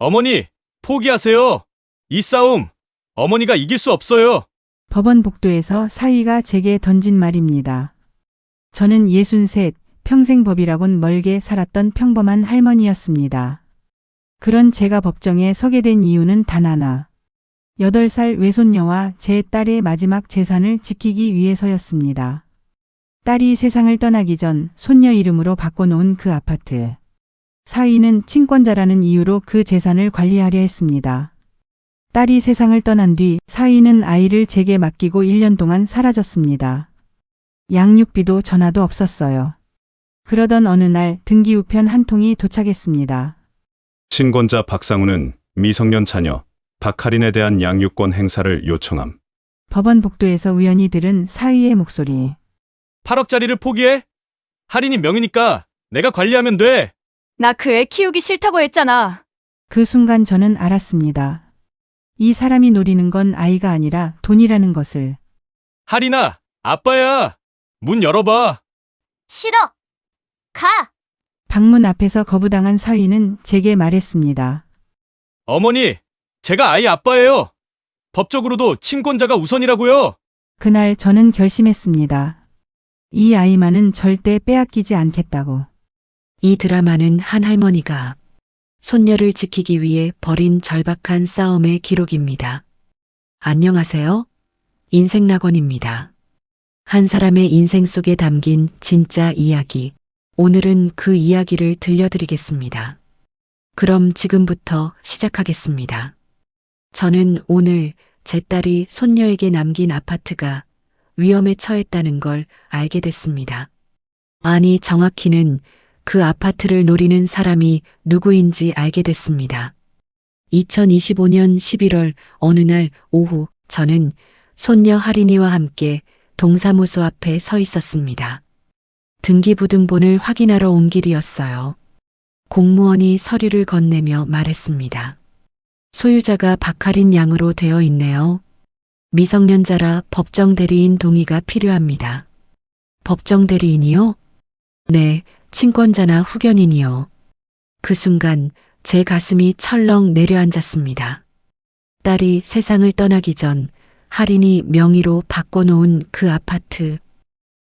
어머니, 포기하세요. 이 싸움, 어머니가 이길 수 없어요. 법원 복도에서 사위가 제게 던진 말입니다. 저는 63, 평생 법이라곤 멀게 살았던 평범한 할머니였습니다. 그런 제가 법정에 서게 된 이유는 단 하나. 8살 외손녀와 제 딸의 마지막 재산을 지키기 위해서였습니다. 딸이 세상을 떠나기 전 손녀 이름으로 바꿔놓은 그 아파트. 사위는 친권자라는 이유로 그 재산을 관리하려 했습니다. 딸이 세상을 떠난 뒤 사위는 아이를 제게 맡기고 1년 동안 사라졌습니다. 양육비도 전화도 없었어요. 그러던 어느 날 등기 우편 한 통이 도착했습니다. 친권자 박상우는 미성년 자녀 박할인에 대한 양육권 행사를 요청함. 법원 복도에서 우연히 들은 사위의 목소리. 8억짜리를 포기해? 할인이 명의니까 내가 관리하면 돼. 나 그 애 키우기 싫다고 했잖아. 그 순간 저는 알았습니다. 이 사람이 노리는 건 아이가 아니라 돈이라는 것을. 할인아, 아빠야. 문 열어봐. 싫어. 가. 방문 앞에서 거부당한 사위는 제게 말했습니다. 어머니, 제가 아이 아빠예요. 법적으로도 친권자가 우선이라고요. 그날 저는 결심했습니다. 이 아이만은 절대 빼앗기지 않겠다고. 이 드라마는 한 할머니가 손녀를 지키기 위해 벌인 절박한 싸움의 기록입니다. 안녕하세요. 인생낙원입니다. 한 사람의 인생 속에 담긴 진짜 이야기. 오늘은 그 이야기를 들려드리겠습니다. 그럼 지금부터 시작하겠습니다. 저는 오늘 제 딸이 손녀에게 남긴 아파트가 위험에 처했다는 걸 알게 됐습니다. 아니, 정확히는 그 아파트를 노리는 사람이 누구인지 알게 됐습니다. 2025년 11월 어느 날 오후 저는 손녀 할인이와 함께 동사무소 앞에 서 있었습니다. 등기부등본을 확인하러 온 길이었어요. 공무원이 서류를 건네며 말했습니다. 소유자가 박할인 양으로 되어 있네요. 미성년자라 법정 대리인 동의가 필요합니다. 법정 대리인이요? 네, 친권자나 후견인이요. 그 순간 제 가슴이 철렁 내려앉았습니다. 딸이 세상을 떠나기 전 할인이 명의로 바꿔놓은 그 아파트,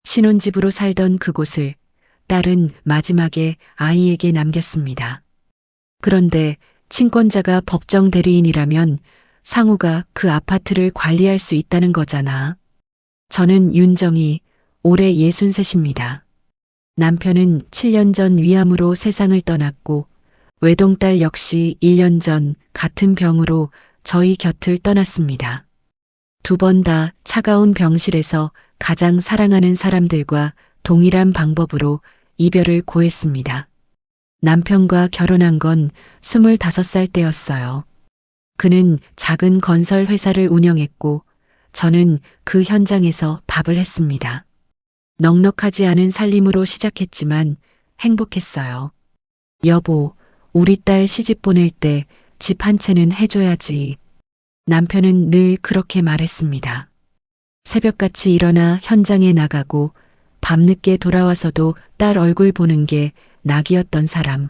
신혼집으로 살던 그곳을 딸은 마지막에 아이에게 남겼습니다. 그런데 친권자가 법정 대리인이라면 상우가 그 아파트를 관리할 수 있다는 거잖아. 저는 윤정이, 올해 63입니다. 남편은 7년 전 위암으로 세상을 떠났고 외동딸 역시 1년 전 같은 병으로 저희 곁을 떠났습니다. 두 번 다 차가운 병실에서 가장 사랑하는 사람들과 동일한 방법으로 이별을 고했습니다. 남편과 결혼한 건 25살 때였어요. 그는 작은 건설 회사를 운영했고 저는 그 현장에서 밥을 했습니다. 넉넉하지 않은 살림으로 시작했지만 행복했어요. 여보, 우리 딸 시집 보낼 때 집 한 채는 해줘야지. 남편은 늘 그렇게 말했습니다. 새벽같이 일어나 현장에 나가고 밤늦게 돌아와서도 딸 얼굴 보는 게 낙이었던 사람.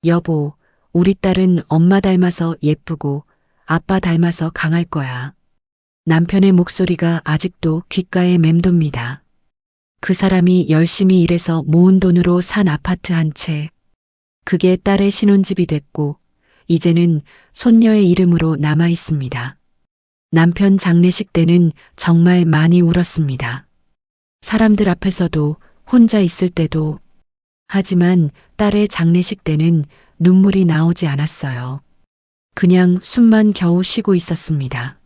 여보, 우리 딸은 엄마 닮아서 예쁘고 아빠 닮아서 강할 거야. 남편의 목소리가 아직도 귓가에 맴돕니다. 그 사람이 열심히 일해서 모은 돈으로 산 아파트 한 채. 그게 딸의 신혼집이 됐고 이제는 손녀의 이름으로 남아 있습니다. 남편 장례식 때는 정말 많이 울었습니다. 사람들 앞에서도 혼자 있을 때도. 하지만 딸의 장례식 때는 눈물이 나오지 않았어요. 그냥 숨만 겨우 쉬고 있었습니다.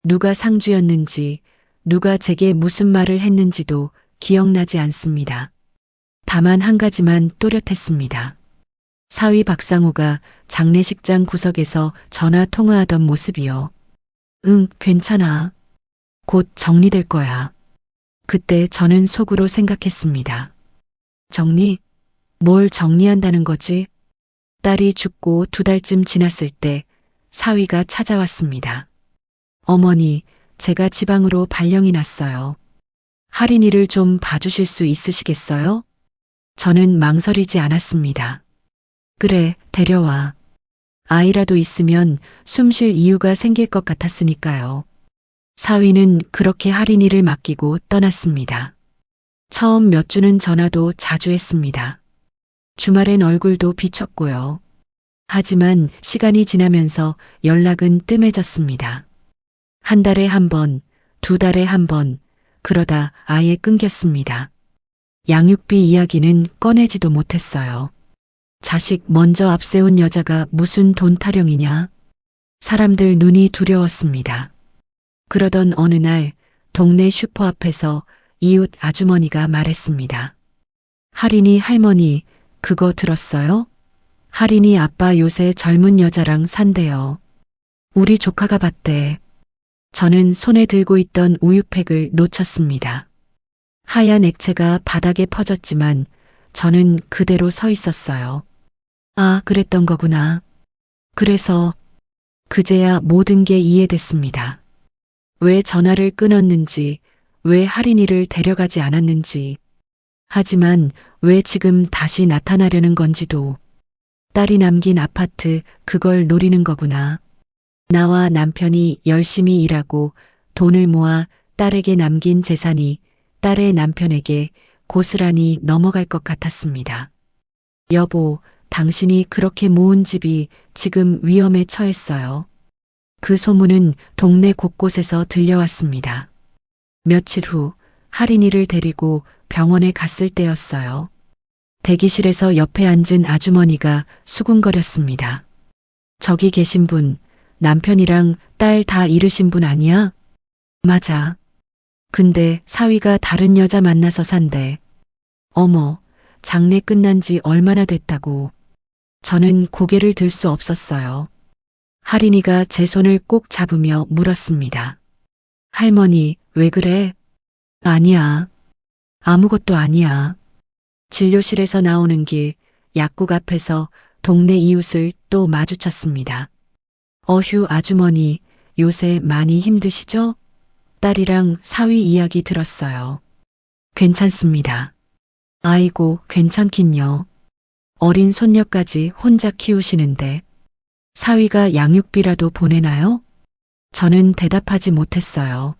누가 상주였는지, 누가 제게 무슨 말을 했는지도 기억나지 않습니다. 다만 한 가지만 또렷했습니다. 사위 박상우가 장례식장 구석에서 전화 통화하던 모습이요. 응, 괜찮아. 곧 정리될 거야. 그때 저는 속으로 생각했습니다. 정리? 뭘 정리한다는 거지? 딸이 죽고 2달쯤 지났을 때 사위가 찾아왔습니다. 어머니, 제가 지방으로 발령이 났어요. 할인이를 좀 봐주실 수 있으시겠어요? 저는 망설이지 않았습니다. 그래, 데려와. 아이라도 있으면 숨 쉴 이유가 생길 것 같았으니까요. 사위는 그렇게 할인이를 맡기고 떠났습니다. 처음 몇 주는 전화도 자주 했습니다. 주말엔 얼굴도 비쳤고요. 하지만 시간이 지나면서 연락은 뜸해졌습니다. 한 달에 한 번, 두 달에 한 번, 그러다 아예 끊겼습니다. 양육비 이야기는 꺼내지도 못했어요. 자식 먼저 앞세운 여자가 무슨 돈 타령이냐? 사람들 눈이 두려웠습니다. 그러던 어느 날 동네 슈퍼 앞에서 이웃 아주머니가 말했습니다. 할인이 할머니, 그거 들었어요? 할인이 아빠 요새 젊은 여자랑 산대요. 우리 조카가 봤대. 저는 손에 들고 있던 우유팩을 놓쳤습니다. 하얀 액체가 바닥에 퍼졌지만 저는 그대로 서 있었어요. 아, 그랬던 거구나. 그래서 그제야 모든 게 이해됐습니다. 왜 전화를 끊었는지, 왜 할인이를 데려가지 않았는지, 하지만 왜 지금 다시 나타나려는 건지도. 딸이 남긴 아파트, 그걸 노리는 거구나. 나와 남편이 열심히 일하고 돈을 모아 딸에게 남긴 재산이 딸의 남편에게 고스란히 넘어갈 것 같았습니다. 여보, 당신이 그렇게 모은 집이 지금 위험에 처했어요. 그 소문은 동네 곳곳에서 들려왔습니다. 며칠 후 할인이를 데리고 병원에 갔을 때였어요. 대기실에서 옆에 앉은 아주머니가 수군거렸습니다. 저기 계신 분, 남편이랑 딸 다 잃으신 분 아니야? 맞아. 근데 사위가 다른 여자 만나서 산대. 어머, 장례 끝난 지 얼마나 됐다고. 저는 고개를 들 수 없었어요. 할인이가 제 손을 꼭 잡으며 물었습니다. 할머니, 왜 그래? 아니야. 아무것도 아니야. 진료실에서 나오는 길, 약국 앞에서 동네 이웃을 또 마주쳤습니다. 어휴, 아주머니, 요새 많이 힘드시죠? 딸이랑 사위 이야기 들었어요. 괜찮습니다. 아이고, 괜찮긴요. 어린 손녀까지 혼자 키우시는데 사위가 양육비라도 보내나요? 저는 대답하지 못했어요.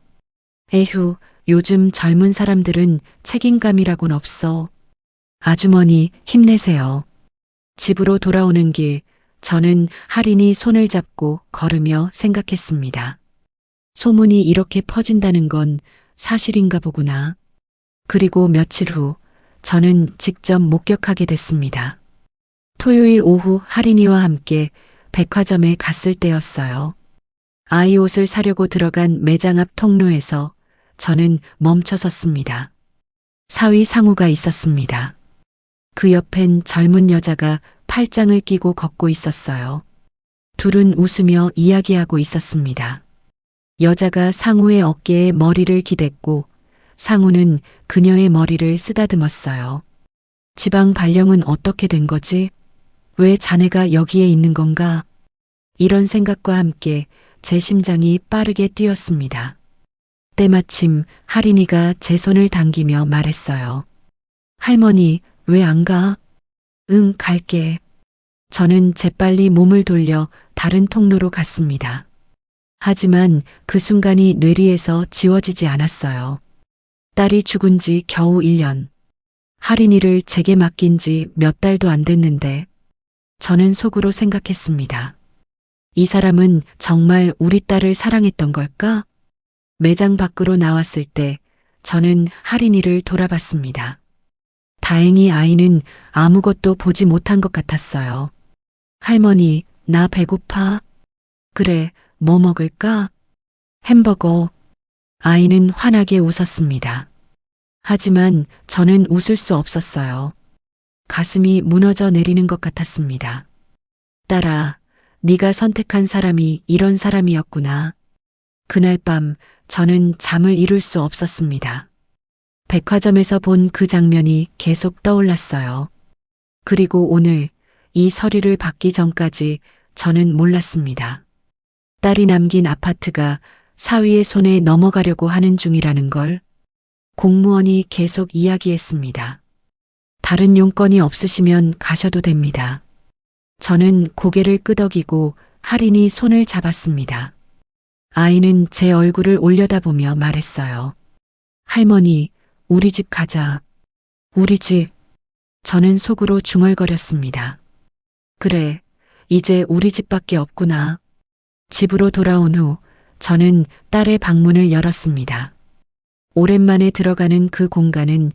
에휴, 요즘 젊은 사람들은 책임감이라곤 없어. 아주머니, 힘내세요. 집으로 돌아오는 길, 저는 할인이 손을 잡고 걸으며 생각했습니다. 소문이 이렇게 퍼진다는 건 사실인가 보구나. 그리고 며칠 후 저는 직접 목격하게 됐습니다. 토요일 오후 할인이와 함께 백화점에 갔을 때였어요. 아이 옷을 사려고 들어간 매장 앞 통로에서 저는 멈춰 섰습니다. 사위 상우가 있었습니다. 그 옆엔 젊은 여자가 팔짱을 끼고 걷고 있었어요. 둘은 웃으며 이야기하고 있었습니다. 여자가 상우의 어깨에 머리를 기댔고 상우는 그녀의 머리를 쓰다듬었어요. 지방 발령은 어떻게 된 거지? 왜 자네가 여기에 있는 건가? 이런 생각과 함께 제 심장이 빠르게 뛰었습니다. 때마침 할인이가 제 손을 당기며 말했어요. 할머니, 왜 안 가? 응, 갈게. 저는 재빨리 몸을 돌려 다른 통로로 갔습니다. 하지만 그 순간이 뇌리에서 지워지지 않았어요. 딸이 죽은 지 겨우 1년. 할인이를 제게 맡긴 지 몇 달도 안 됐는데 저는 속으로 생각했습니다. 이 사람은 정말 우리 딸을 사랑했던 걸까? 매장 밖으로 나왔을 때 저는 할인이를 돌아봤습니다. 다행히 아이는 아무것도 보지 못한 것 같았어요. 할머니, 나 배고파. 그래, 뭐 먹을까? 햄버거. 아이는 환하게 웃었습니다. 하지만 저는 웃을 수 없었어요. 가슴이 무너져 내리는 것 같았습니다. 딸아, 네가 선택한 사람이 이런 사람이었구나. 그날 밤 저는 잠을 이룰 수 없었습니다. 백화점에서 본 그 장면이 계속 떠올랐어요. 그리고 오늘 이 서류를 받기 전까지 저는 몰랐습니다. 딸이 남긴 아파트가 사위의 손에 넘어가려고 하는 중이라는 걸. 공무원이 계속 이야기했습니다. 다른 용건이 없으시면 가셔도 됩니다. 저는 고개를 끄덕이고 할인이 손을 잡았습니다. 아이는 제 얼굴을 올려다보며 말했어요. 할머니, 우리 집 가자. 우리 집. 저는 속으로 중얼거렸습니다. 그래, 이제 우리 집밖에 없구나. 집으로 돌아온 후 저는 딸의 방문을 열었습니다. 오랜만에 들어가는 그 공간은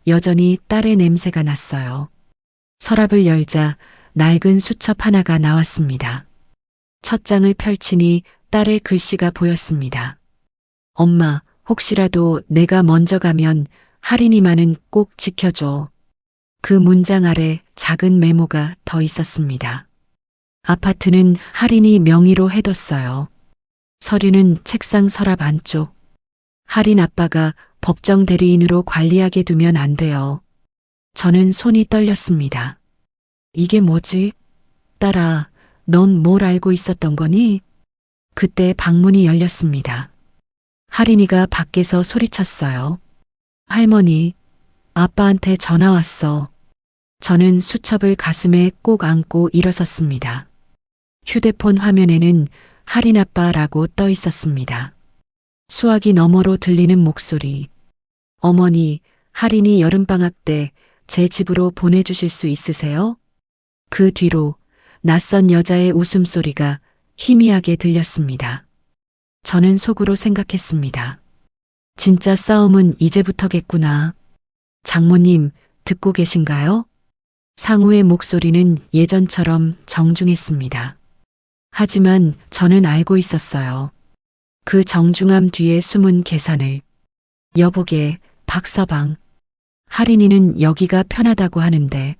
여전히 딸의 냄새가 났어요. 서랍을 열자 낡은 수첩 하나가 나왔습니다. 첫 장을 펼치니 딸의 글씨가 보였습니다. 엄마, 혹시라도 내가 먼저 가면 할인이만은 꼭 지켜줘. 그 문장 아래 작은 메모가 더 있었습니다. 아파트는 할인이 명의로 해뒀어요. 서류는 책상 서랍 안쪽. 할인 아빠가 법정 대리인으로 관리하게 두면 안 돼요. 저는 손이 떨렸습니다. 이게 뭐지? 딸아, 넌 뭘 알고 있었던 거니? 그때 방문이 열렸습니다. 할인이가 밖에서 소리쳤어요. 할머니, 아빠한테 전화 왔어. 저는 수첩을 가슴에 꼭 안고 일어섰습니다. 휴대폰 화면에는 할인 아빠라고 떠 있었습니다. 수화기 너머로 들리는 목소리. 어머니, 할인이 여름방학 때 제 집으로 보내주실 수 있으세요? 그 뒤로 낯선 여자의 웃음소리가 희미하게 들렸습니다. 저는 속으로 생각했습니다. 진짜 싸움은 이제부터겠구나. 장모님, 듣고 계신가요? 상우의 목소리는 예전처럼 정중했습니다. 하지만 저는 알고 있었어요. 그 정중함 뒤에 숨은 계산을. 여보게, 박서방. 할인이는 여기가 편하다고 하는데.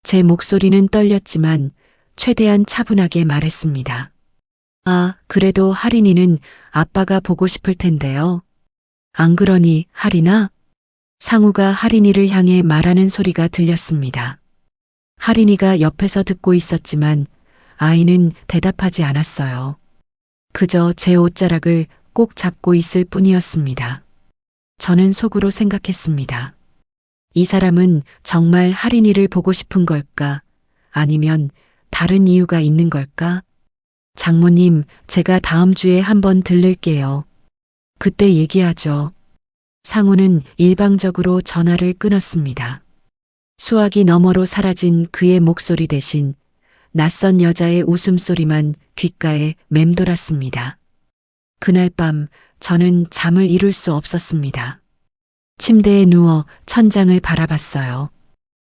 제 목소리는 떨렸지만 최대한 차분하게 말했습니다. 아, 그래도 할인이는 아빠가 보고 싶을 텐데요. 안 그러니, 할인아? 상우가 할인이를 향해 말하는 소리가 들렸습니다. 할인이가 옆에서 듣고 있었지만 아이는 대답하지 않았어요. 그저 제 옷자락을 꼭 잡고 있을 뿐이었습니다. 저는 속으로 생각했습니다. 이 사람은 정말 할인이를 보고 싶은 걸까? 아니면 다른 이유가 있는 걸까? 장모님, 제가 다음 주에 한번 들를게요. 그때 얘기하죠. 상우는 일방적으로 전화를 끊었습니다. 수화기 너머로 사라진 그의 목소리 대신 낯선 여자의 웃음소리만 귓가에 맴돌았습니다. 그날 밤 저는 잠을 이룰 수 없었습니다. 침대에 누워 천장을 바라봤어요.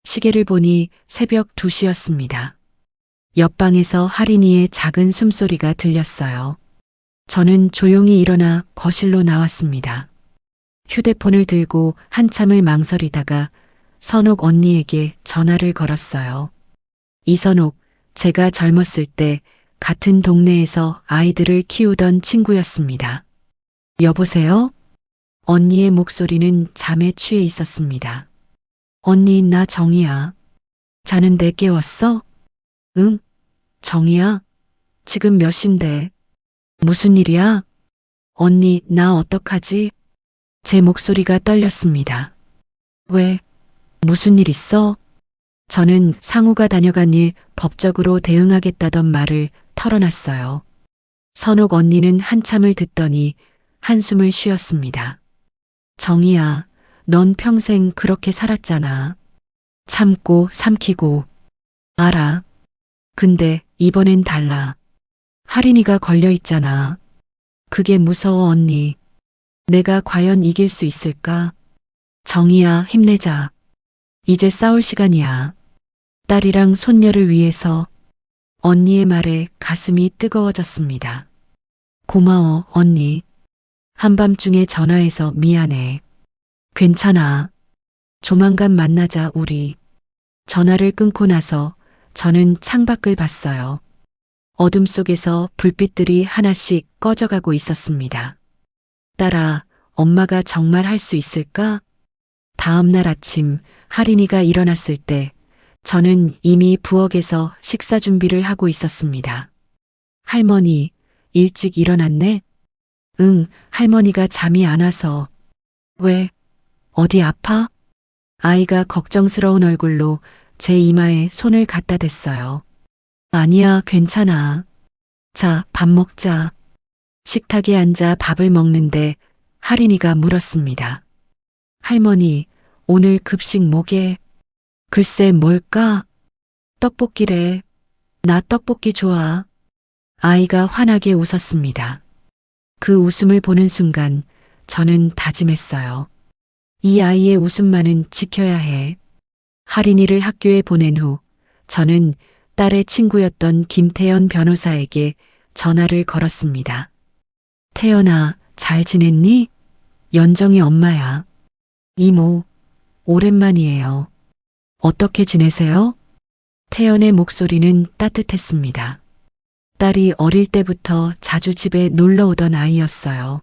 시계를 보니 새벽 2시였습니다. 옆방에서 할인이의 작은 숨소리가 들렸어요. 저는 조용히 일어나 거실로 나왔습니다. 휴대폰을 들고 한참을 망설이다가 선옥 언니에게 전화를 걸었어요. 이선옥, 제가 젊었을 때 같은 동네에서 아이들을 키우던 친구였습니다. 여보세요? 언니의 목소리는 잠에 취해 있었습니다. 언니, 나 정이야. 자는데 깨웠어? 응? 정이야? 지금 몇 시인데? 무슨 일이야? 언니, 나 어떡하지? 제 목소리가 떨렸습니다. 왜? 무슨 일 있어? 저는 상우가 다녀간 일 법적으로 대응하겠다던 말을 털어놨어요. 선옥 언니는 한참을 듣더니 한숨을 쉬었습니다. 정이야, 넌 평생 그렇게 살았잖아. 참고 삼키고. 알아. 근데 이번엔 달라. 할인이가 걸려있잖아. 그게 무서워, 언니. 내가 과연 이길 수 있을까? 정이야, 힘내자. 이제 싸울 시간이야. 딸이랑 손녀를 위해서. 언니의 말에 가슴이 뜨거워졌습니다. 고마워, 언니. 한밤중에 전화해서 미안해. 괜찮아. 조만간 만나자, 우리. 전화를 끊고 나서 저는 창밖을 봤어요. 어둠 속에서 불빛들이 하나씩 꺼져가고 있었습니다. 딸아, 엄마가 정말 할 수 있을까? 다음 날 아침 할인이가 일어났을 때 저는 이미 부엌에서 식사 준비를 하고 있었습니다. 할머니, 일찍 일어났네? 응, 할머니가 잠이 안 와서. 왜? 어디 아파? 아이가 걱정스러운 얼굴로 제 이마에 손을 갖다 댔어요. 아니야, 괜찮아. 자, 밥 먹자. 식탁에 앉아 밥을 먹는데 할인이가 물었습니다. 할머니, 오늘 급식 뭐게? 글쎄 뭘까? 떡볶이래. 나 떡볶이 좋아. 아이가 환하게 웃었습니다. 그 웃음을 보는 순간 저는 다짐했어요. 이 아이의 웃음만은 지켜야 해. 할인이를 학교에 보낸 후 저는 딸의 친구였던 김태연 변호사에게 전화를 걸었습니다. 태연아, 잘 지냈니? 연정이 엄마야. 이모, 오랜만이에요. 어떻게 지내세요? 태연의 목소리는 따뜻했습니다. 딸이 어릴 때부터 자주 집에 놀러 오던 아이였어요.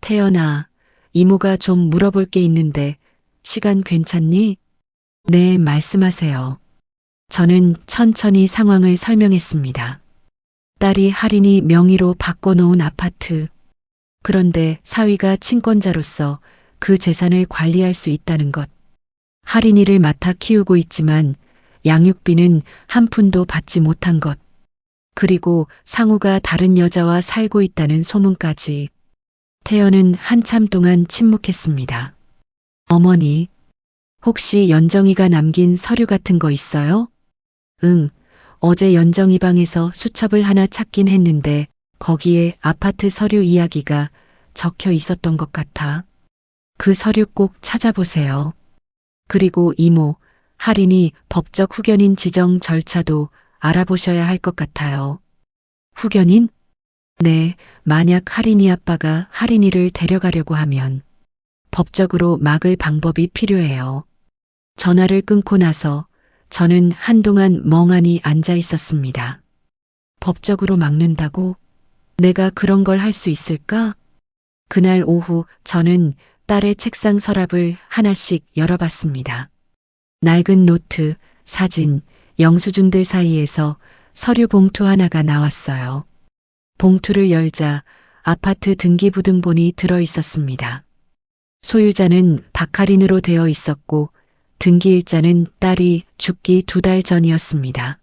태연아, 이모가 좀 물어볼 게 있는데 시간 괜찮니? 네, 말씀하세요. 저는 천천히 상황을 설명했습니다. 딸이 할인이 명의로 바꿔놓은 아파트. 그런데 사위가 친권자로서 그 재산을 관리할 수 있다는 것. 할인이를 맡아 키우고 있지만 양육비는 한 푼도 받지 못한 것. 그리고 상우가 다른 여자와 살고 있다는 소문까지. 태연은 한참 동안 침묵했습니다. 어머니, 혹시 연정이가 남긴 서류 같은 거 있어요? 응, 어제 연정이 방에서 수첩을 하나 찾긴 했는데 거기에 아파트 서류 이야기가 적혀 있었던 것 같아. 그 서류 꼭 찾아보세요. 그리고 이모, 할인이 법적 후견인 지정 절차도 알아보셔야 할 것 같아요. 후견인? 네, 만약 할인이 아빠가 할인이를 데려가려고 하면 법적으로 막을 방법이 필요해요. 전화를 끊고 나서 저는 한동안 멍하니 앉아 있었습니다. 법적으로 막는다고? 내가 그런 걸 할 수 있을까? 그날 오후 저는 딸의 책상 서랍을 하나씩 열어봤습니다. 낡은 노트, 사진, 영수증들 사이에서 서류 봉투 하나가 나왔어요. 봉투를 열자 아파트 등기부등본이 들어 있었습니다. 소유자는 박할인으로 되어 있었고 등기일자는 딸이 죽기 2달 전이었습니다.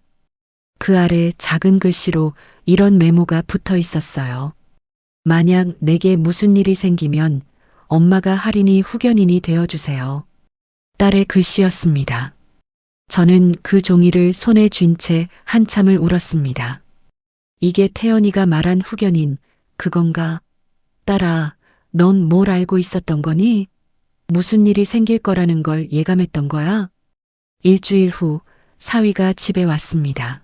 그 아래 작은 글씨로 이런 메모가 붙어 있었어요. 만약 내게 무슨 일이 생기면 엄마가 할인이 후견인이 되어주세요. 딸의 글씨였습니다. 저는 그 종이를 손에 쥔 채 한참을 울었습니다. 이게 태연이가 말한 후견인, 그건가? 딸아, 넌 뭘 알고 있었던 거니? 무슨 일이 생길 거라는 걸 예감했던 거야? 일주일 후 사위가 집에 왔습니다.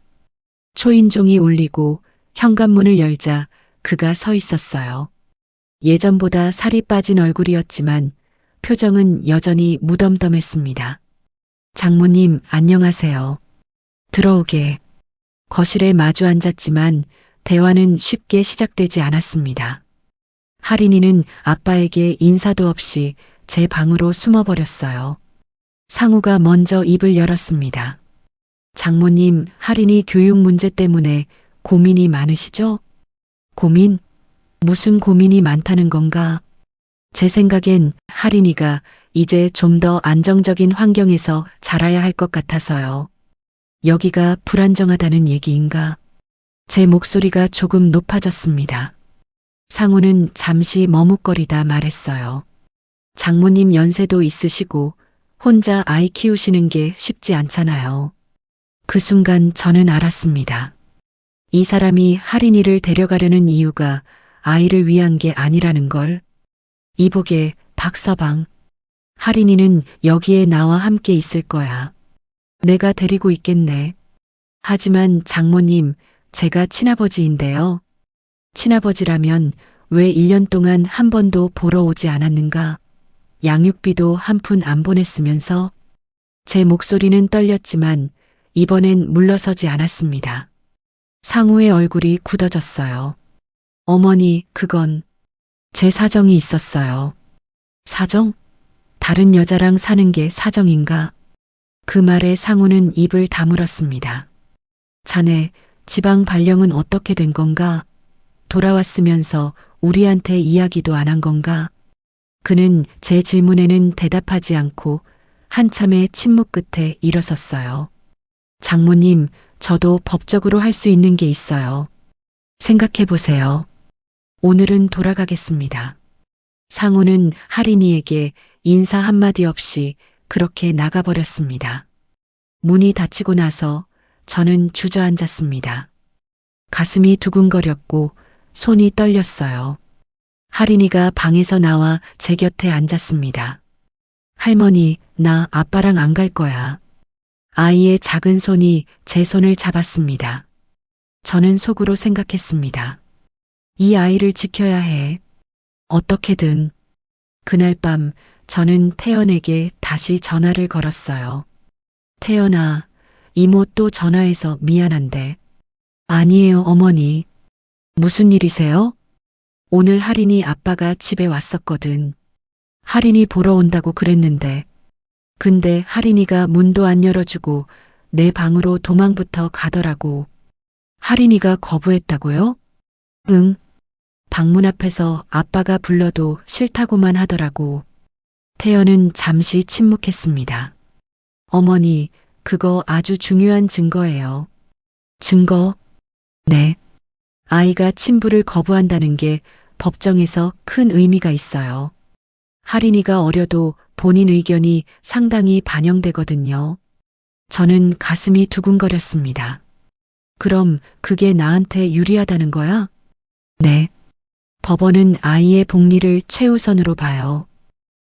초인종이 울리고 현관문을 열자 그가 서 있었어요. 예전보다 살이 빠진 얼굴이었지만 표정은 여전히 무덤덤했습니다. 장모님, 안녕하세요. 들어오게. 거실에 마주 앉았지만 대화는 쉽게 시작되지 않았습니다. 할인이는 아빠에게 인사도 없이 제 방으로 숨어버렸어요. 상우가 먼저 입을 열었습니다. 장모님, 할인이 교육 문제 때문에 고민이 많으시죠? 고민? 무슨 고민이 많다는 건가? 제 생각엔 할인이가 이제 좀 더 안정적인 환경에서 자라야 할 것 같아서요. 여기가 불안정하다는 얘기인가? 제 목소리가 조금 높아졌습니다. 상우는 잠시 머뭇거리다 말했어요. 장모님 연세도 있으시고 혼자 아이 키우시는 게 쉽지 않잖아요. 그 순간 저는 알았습니다. 이 사람이 할인이를 데려가려는 이유가 아이를 위한 게 아니라는 걸. 이보게, 박서방. 할인이는 여기에 나와 함께 있을 거야. 내가 데리고 있겠네. 하지만 장모님, 제가 친아버지인데요. 친아버지라면 왜 1년 동안 한 번도 보러 오지 않았는가? 양육비도 한 푼 안 보냈으면서. 제 목소리는 떨렸지만 이번엔 물러서지 않았습니다. 상우의 얼굴이 굳어졌어요. 어머니, 그건 제 사정이 있었어요. 사정? 다른 여자랑 사는 게 사정인가? 그 말에 상우는 입을 다물었습니다. 자네, 지방 발령은 어떻게 된 건가? 돌아왔으면서 우리한테 이야기도 안 한 건가? 그는 제 질문에는 대답하지 않고 한참의 침묵 끝에 일어섰어요. 장모님, 저도 법적으로 할 수 있는 게 있어요. 생각해 보세요. 오늘은 돌아가겠습니다. 상우는 할인이에게 인사 한마디 없이 그렇게 나가버렸습니다. 문이 닫히고 나서 저는 주저앉았습니다. 가슴이 두근거렸고 손이 떨렸어요. 할인이가 방에서 나와 제 곁에 앉았습니다. 할머니, 나 아빠랑 안 갈 거야. 아이의 작은 손이 제 손을 잡았습니다. 저는 속으로 생각했습니다. 이 아이를 지켜야 해. 어떻게든. 그날 밤 저는 태연에게 다시 전화를 걸었어요. 태연아, 이모 또 전화해서 미안한데. 아니에요, 어머니. 무슨 일이세요? 오늘 할인이 아빠가 집에 왔었거든. 할인이 보러 온다고 그랬는데. 근데 할인이가 문도 안 열어주고 내 방으로 도망부터 가더라고. 할인이가 거부했다고요? 응. 방문 앞에서 아빠가 불러도 싫다고만 하더라고. 태연은 잠시 침묵했습니다. 어머니, 그거 아주 중요한 증거예요. 증거? 네. 아이가 친부를 거부한다는 게 법정에서 큰 의미가 있어요. 할인이가 어려도 본인 의견이 상당히 반영되거든요. 저는 가슴이 두근거렸습니다. 그럼 그게 나한테 유리하다는 거야? 네. 법원은 아이의 복리를 최우선으로 봐요.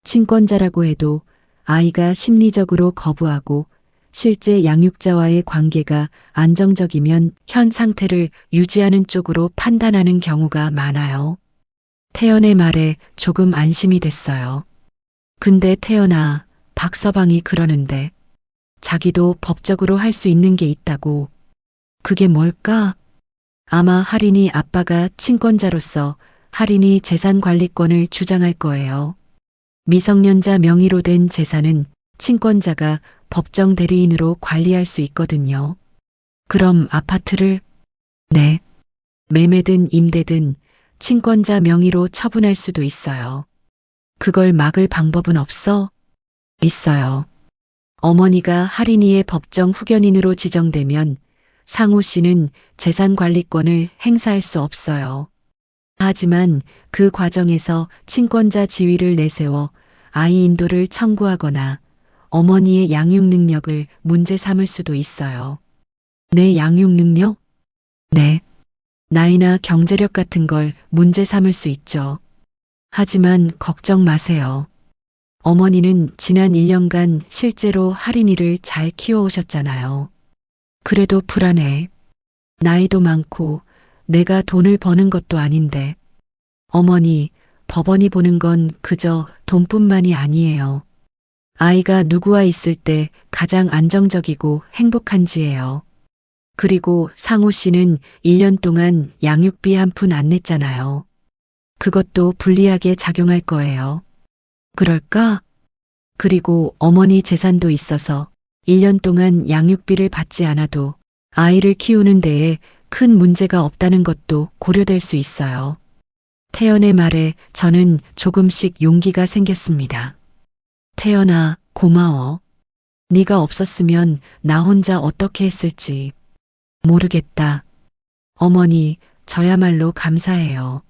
친권자라고 해도 아이가 심리적으로 거부하고 실제 양육자와의 관계가 안정적이면 현 상태를 유지하는 쪽으로 판단하는 경우가 많아요. 태연의 말에 조금 안심이 됐어요. 근데 태연아, 박서방이 그러는데 자기도 법적으로 할 수 있는 게 있다고. 그게 뭘까? 아마 할인이 아빠가 친권자로서 할인이 재산 관리권을 주장할 거예요. 미성년자 명의로 된 재산은 친권자가 법정 대리인으로 관리할 수 있거든요. 그럼 아파트를? 네. 매매든 임대든 친권자 명의로 처분할 수도 있어요. 그걸 막을 방법은 없어? 있어요. 어머니가 할인이의 법정 후견인으로 지정되면 상우 씨는 재산 관리권을 행사할 수 없어요. 하지만 그 과정에서 친권자 지위를 내세워 아이 인도를 청구하거나 어머니의 양육 능력을 문제 삼을 수도 있어요. 내 양육 능력? 네. 나이나 경제력 같은 걸 문제 삼을 수 있죠. 하지만 걱정 마세요. 어머니는 지난 1년간 실제로 할인이를 잘 키워오셨잖아요. 그래도 불안해. 나이도 많고 내가 돈을 버는 것도 아닌데. 어머니, 법원이 보는 건 그저 돈뿐만이 아니에요. 아이가 누구와 있을 때 가장 안정적이고 행복한지예요. 그리고 상우 씨는 1년 동안 양육비 한 푼 안 냈잖아요. 그것도 불리하게 작용할 거예요. 그럴까? 그리고 어머니 재산도 있어서 1년 동안 양육비를 받지 않아도 아이를 키우는 데에 큰 문제가 없다는 것도 고려될 수 있어요. 태연의 말에 저는 조금씩 용기가 생겼습니다. 태연아, 고마워. 네가 없었으면 나 혼자 어떻게 했을지 모르겠다. 어머니, 저야말로 감사해요.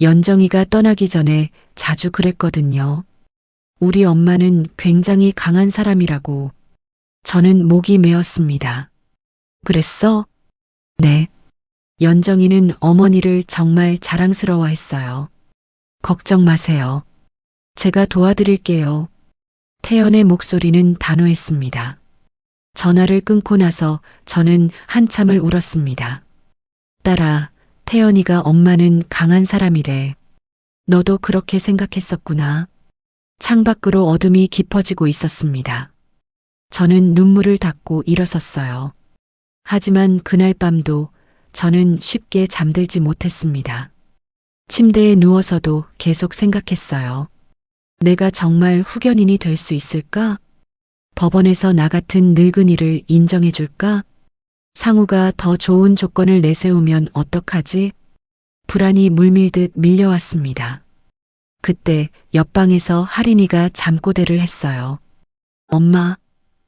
연정이가 떠나기 전에 자주 그랬거든요. 우리 엄마는 굉장히 강한 사람이라고. 저는 목이 메었습니다. 그랬어? 네. 연정이는 어머니를 정말 자랑스러워했어요. 걱정 마세요. 제가 도와드릴게요. 태연의 목소리는 단호했습니다. 전화를 끊고 나서 저는 한참을 울었습니다. 딸아, 태연이가 엄마는 강한 사람이래. 너도 그렇게 생각했었구나. 창밖으로 어둠이 깊어지고 있었습니다. 저는 눈물을 닦고 일어섰어요. 하지만 그날 밤도 저는 쉽게 잠들지 못했습니다. 침대에 누워서도 계속 생각했어요. 내가 정말 후견인이 될 수 있을까? 법원에서 나 같은 늙은이를 인정해 줄까? 상우가 더 좋은 조건을 내세우면 어떡하지? 불안이 물밀듯 밀려왔습니다. 그때 옆방에서 할인이가 잠꼬대를 했어요. 엄마,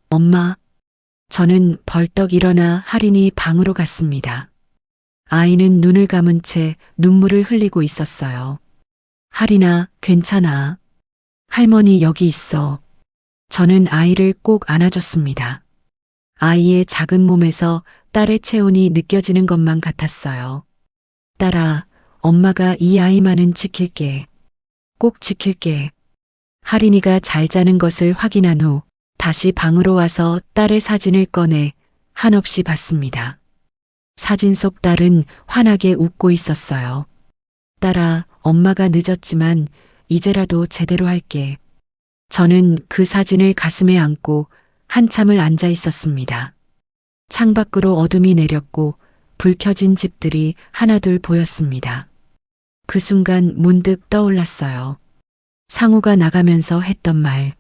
엄마. 저는 벌떡 일어나 할인이 방으로 갔습니다. 아이는 눈을 감은 채 눈물을 흘리고 있었어요. 할인아, 괜찮아. 할머니 여기 있어. 저는 아이를 꼭 안아줬습니다. 아이의 작은 몸에서 딸의 체온이 느껴지는 것만 같았어요. 딸아, 엄마가 이 아이만은 지킬게. 꼭 지킬게. 할인이가 잘 자는 것을 확인한 후 다시 방으로 와서 딸의 사진을 꺼내 한없이 봤습니다. 사진 속 딸은 환하게 웃고 있었어요. 딸아, 엄마가 늦었지만 이제라도 제대로 할게. 저는 그 사진을 가슴에 안고 한참을 앉아 있었습니다. 창밖으로 어둠이 내렸고 불 켜진 집들이 하나둘 보였습니다. 그 순간 문득 떠올랐어요. 상우가 나가면서 했던 말.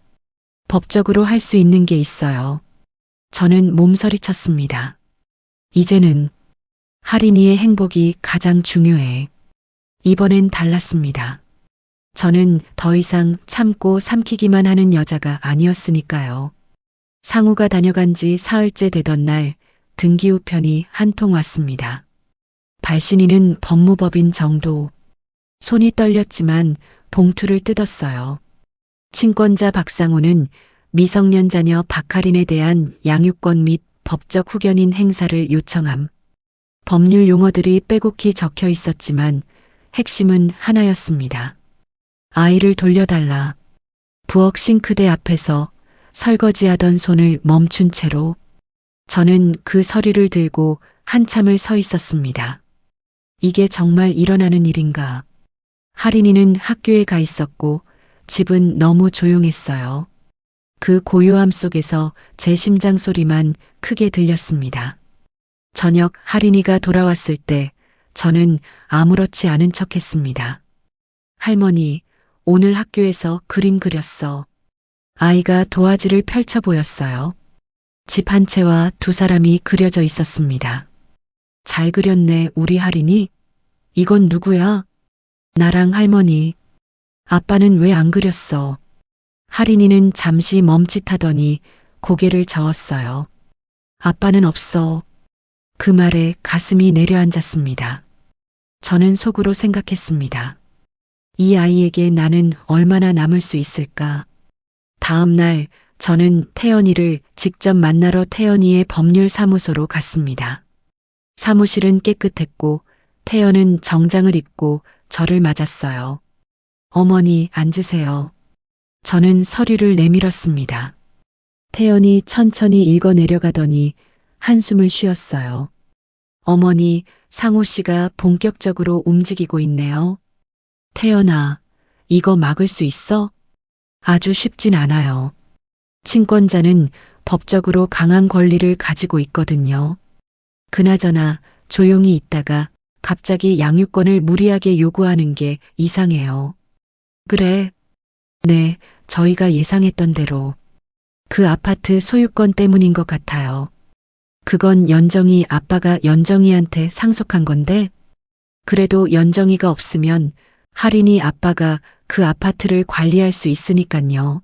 법적으로 할 수 있는 게 있어요. 저는 몸서리쳤습니다. 이제는 할인이의 행복이 가장 중요해. 이번엔 달랐습니다. 저는 더 이상 참고 삼키기만 하는 여자가 아니었으니까요. 상우가 다녀간 지 사흘째 되던 날 등기 우편이 한 통 왔습니다. 발신인은 법무법인 정도. 손이 떨렸지만 봉투를 뜯었어요. 친권자 박상우는 미성년 자녀 박할인에 대한 양육권 및 법적 후견인 행사를 요청함. 법률 용어들이 빼곡히 적혀 있었지만 핵심은 하나였습니다. 아이를 돌려달라. 부엌 싱크대 앞에서 설거지하던 손을 멈춘 채로 저는 그 서류를 들고 한참을 서 있었습니다. 이게 정말 일어나는 일인가? 할인이는 학교에 가 있었고 집은 너무 조용했어요. 그 고요함 속에서 제 심장 소리만 크게 들렸습니다. 저녁 할인이가 돌아왔을 때 저는 아무렇지 않은 척했습니다. 할머니, 오늘 학교에서 그림 그렸어. 아이가 도화지를 펼쳐 보였어요. 집 한 채와 두 사람이 그려져 있었습니다. 잘 그렸네, 우리 할인이. 이건 누구야? 나랑 할머니. 아빠는 왜 안 그렸어? 할인이는 잠시 멈칫하더니 고개를 저었어요. 아빠는 없어. 그 말에 가슴이 내려앉았습니다. 저는 속으로 생각했습니다. 이 아이에게 나는 얼마나 남을 수 있을까? 다음 날 저는 태연이를 직접 만나러 태연이의 법률사무소로 갔습니다. 사무실은 깨끗했고 태연은 정장을 입고 저를 맞았어요. 어머니, 앉으세요. 저는 서류를 내밀었습니다. 태연이 천천히 읽어 내려가더니 한숨을 쉬었어요. 어머니, 상우 씨가 본격적으로 움직이고 있네요. 태연아, 이거 막을 수 있어? 아주 쉽진 않아요. 친권자는 법적으로 강한 권리를 가지고 있거든요. 그나저나 조용히 있다가 갑자기 양육권을 무리하게 요구하는 게 이상해요. 그래. 네, 저희가 예상했던 대로. 그 아파트 소유권 때문인 것 같아요. 그건 연정이 아빠가 연정이한테 상속한 건데, 그래도 연정이가 없으면 할인이 아빠가 그 아파트를 관리할 수 있으니깐요.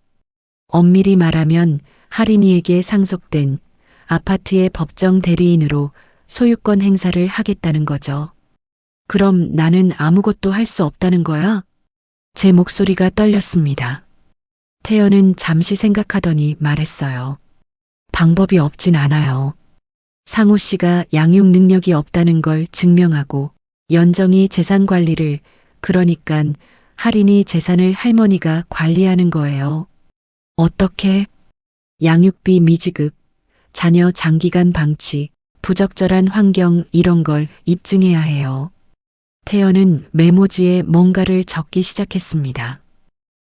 엄밀히 말하면 할인이에게 상속된 아파트의 법정 대리인으로 소유권 행사를 하겠다는 거죠. 그럼 나는 아무것도 할 수 없다는 거야? 제 목소리가 떨렸습니다. 태연은 잠시 생각하더니 말했어요. 방법이 없진 않아요. 상우 씨가 양육 능력이 없다는 걸 증명하고 연정이 재산 관리를, 그러니깐 할인이 재산을 할머니가 관리하는 거예요. 어떻게? 양육비 미지급, 자녀 장기간 방치, 부적절한 환경 이런 걸 입증해야 해요. 태연은 메모지에 뭔가를 적기 시작했습니다.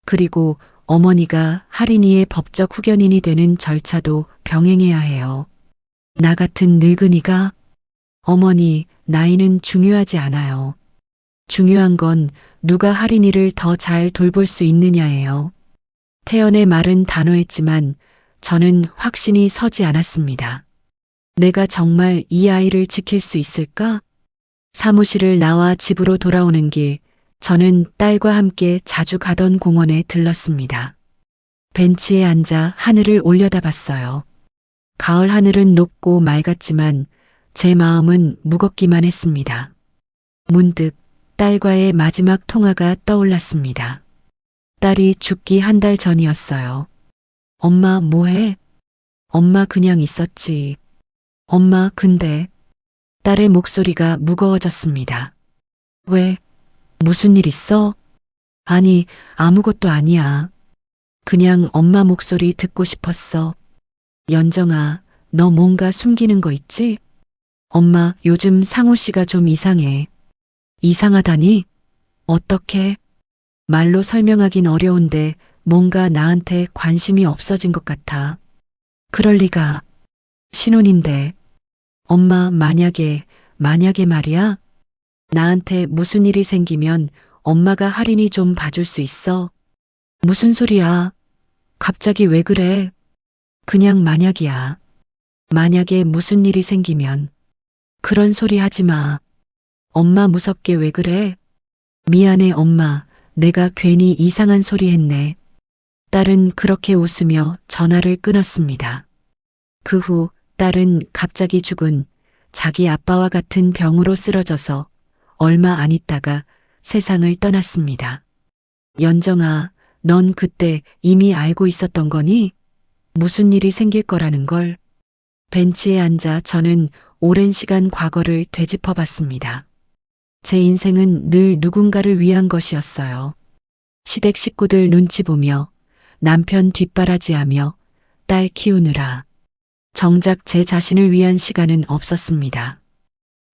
그리고 어머니가 할인이의 법적 후견인이 되는 절차도 병행해야 해요. 나 같은 늙은이가? 어머니, 나이는 중요하지 않아요. 중요한 건 누가 할인이를 더 잘 돌볼 수 있느냐예요. 태연의 말은 단호했지만 저는 확신이 서지 않았습니다. 내가 정말 이 아이를 지킬 수 있을까? 사무실을 나와 집으로 돌아오는 길, 저는 딸과 함께 자주 가던 공원에 들렀습니다. 벤치에 앉아 하늘을 올려다봤어요. 가을 하늘은 높고 맑았지만 제 마음은 무겁기만 했습니다. 문득 딸과의 마지막 통화가 떠올랐습니다. 딸이 죽기 한 달 전이었어요. 엄마 뭐해? 엄마 그냥 있었지. 엄마 근데 딸의 목소리가 무거워졌습니다. 왜? 무슨 일 있어? 아니 아무것도 아니야. 그냥 엄마 목소리 듣고 싶었어. 연정아, 너 뭔가 숨기는 거 있지? 엄마 요즘 상우 씨가 좀 이상해. 이상하다니? 어떻게? 말로 설명하긴 어려운데 뭔가 나한테 관심이 없어진 것 같아. 그럴 리가. 신혼인데. 엄마 만약에 말이야. 나한테 무슨 일이 생기면 엄마가 할인이 좀 봐줄 수 있어. 무슨 소리야? 갑자기 왜 그래? 그냥 만약이야. 만약에 무슨 일이 생기면. 그런 소리 하지 마. 엄마 무섭게 왜 그래? 미안해 엄마. 내가 괜히 이상한 소리 했네. 딸은 그렇게 웃으며 전화를 끊었습니다. 그 후 딸은 갑자기 죽은 자기 아빠와 같은 병으로 쓰러져서 얼마 안 있다가 세상을 떠났습니다. 연정아, 넌 그때 이미 알고 있었던 거니? 무슨 일이 생길 거라는 걸. 벤치에 앉아 저는 오랜 시간 과거를 되짚어 봤습니다. 제 인생은 늘 누군가를 위한 것이었어요. 시댁 식구들 눈치 보며 남편 뒷바라지하며 딸 키우느라 정작 제 자신을 위한 시간은 없었습니다.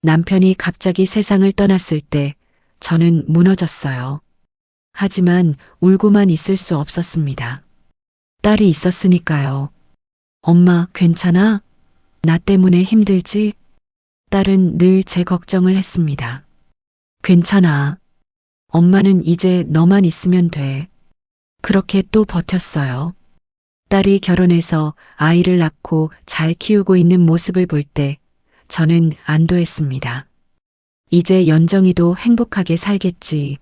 남편이 갑자기 세상을 떠났을 때 저는 무너졌어요. 하지만 울고만 있을 수 없었습니다. 딸이 있었으니까요. 엄마 괜찮아? 나 때문에 힘들지? 딸은 늘 제 걱정을 했습니다. 괜찮아. 엄마는 이제 너만 있으면 돼. 그렇게 또 버텼어요. 딸이 결혼해서 아이를 낳고 잘 키우고 있는 모습을 볼 때 저는 안도했습니다. 이제 연정이도 행복하게 살겠지.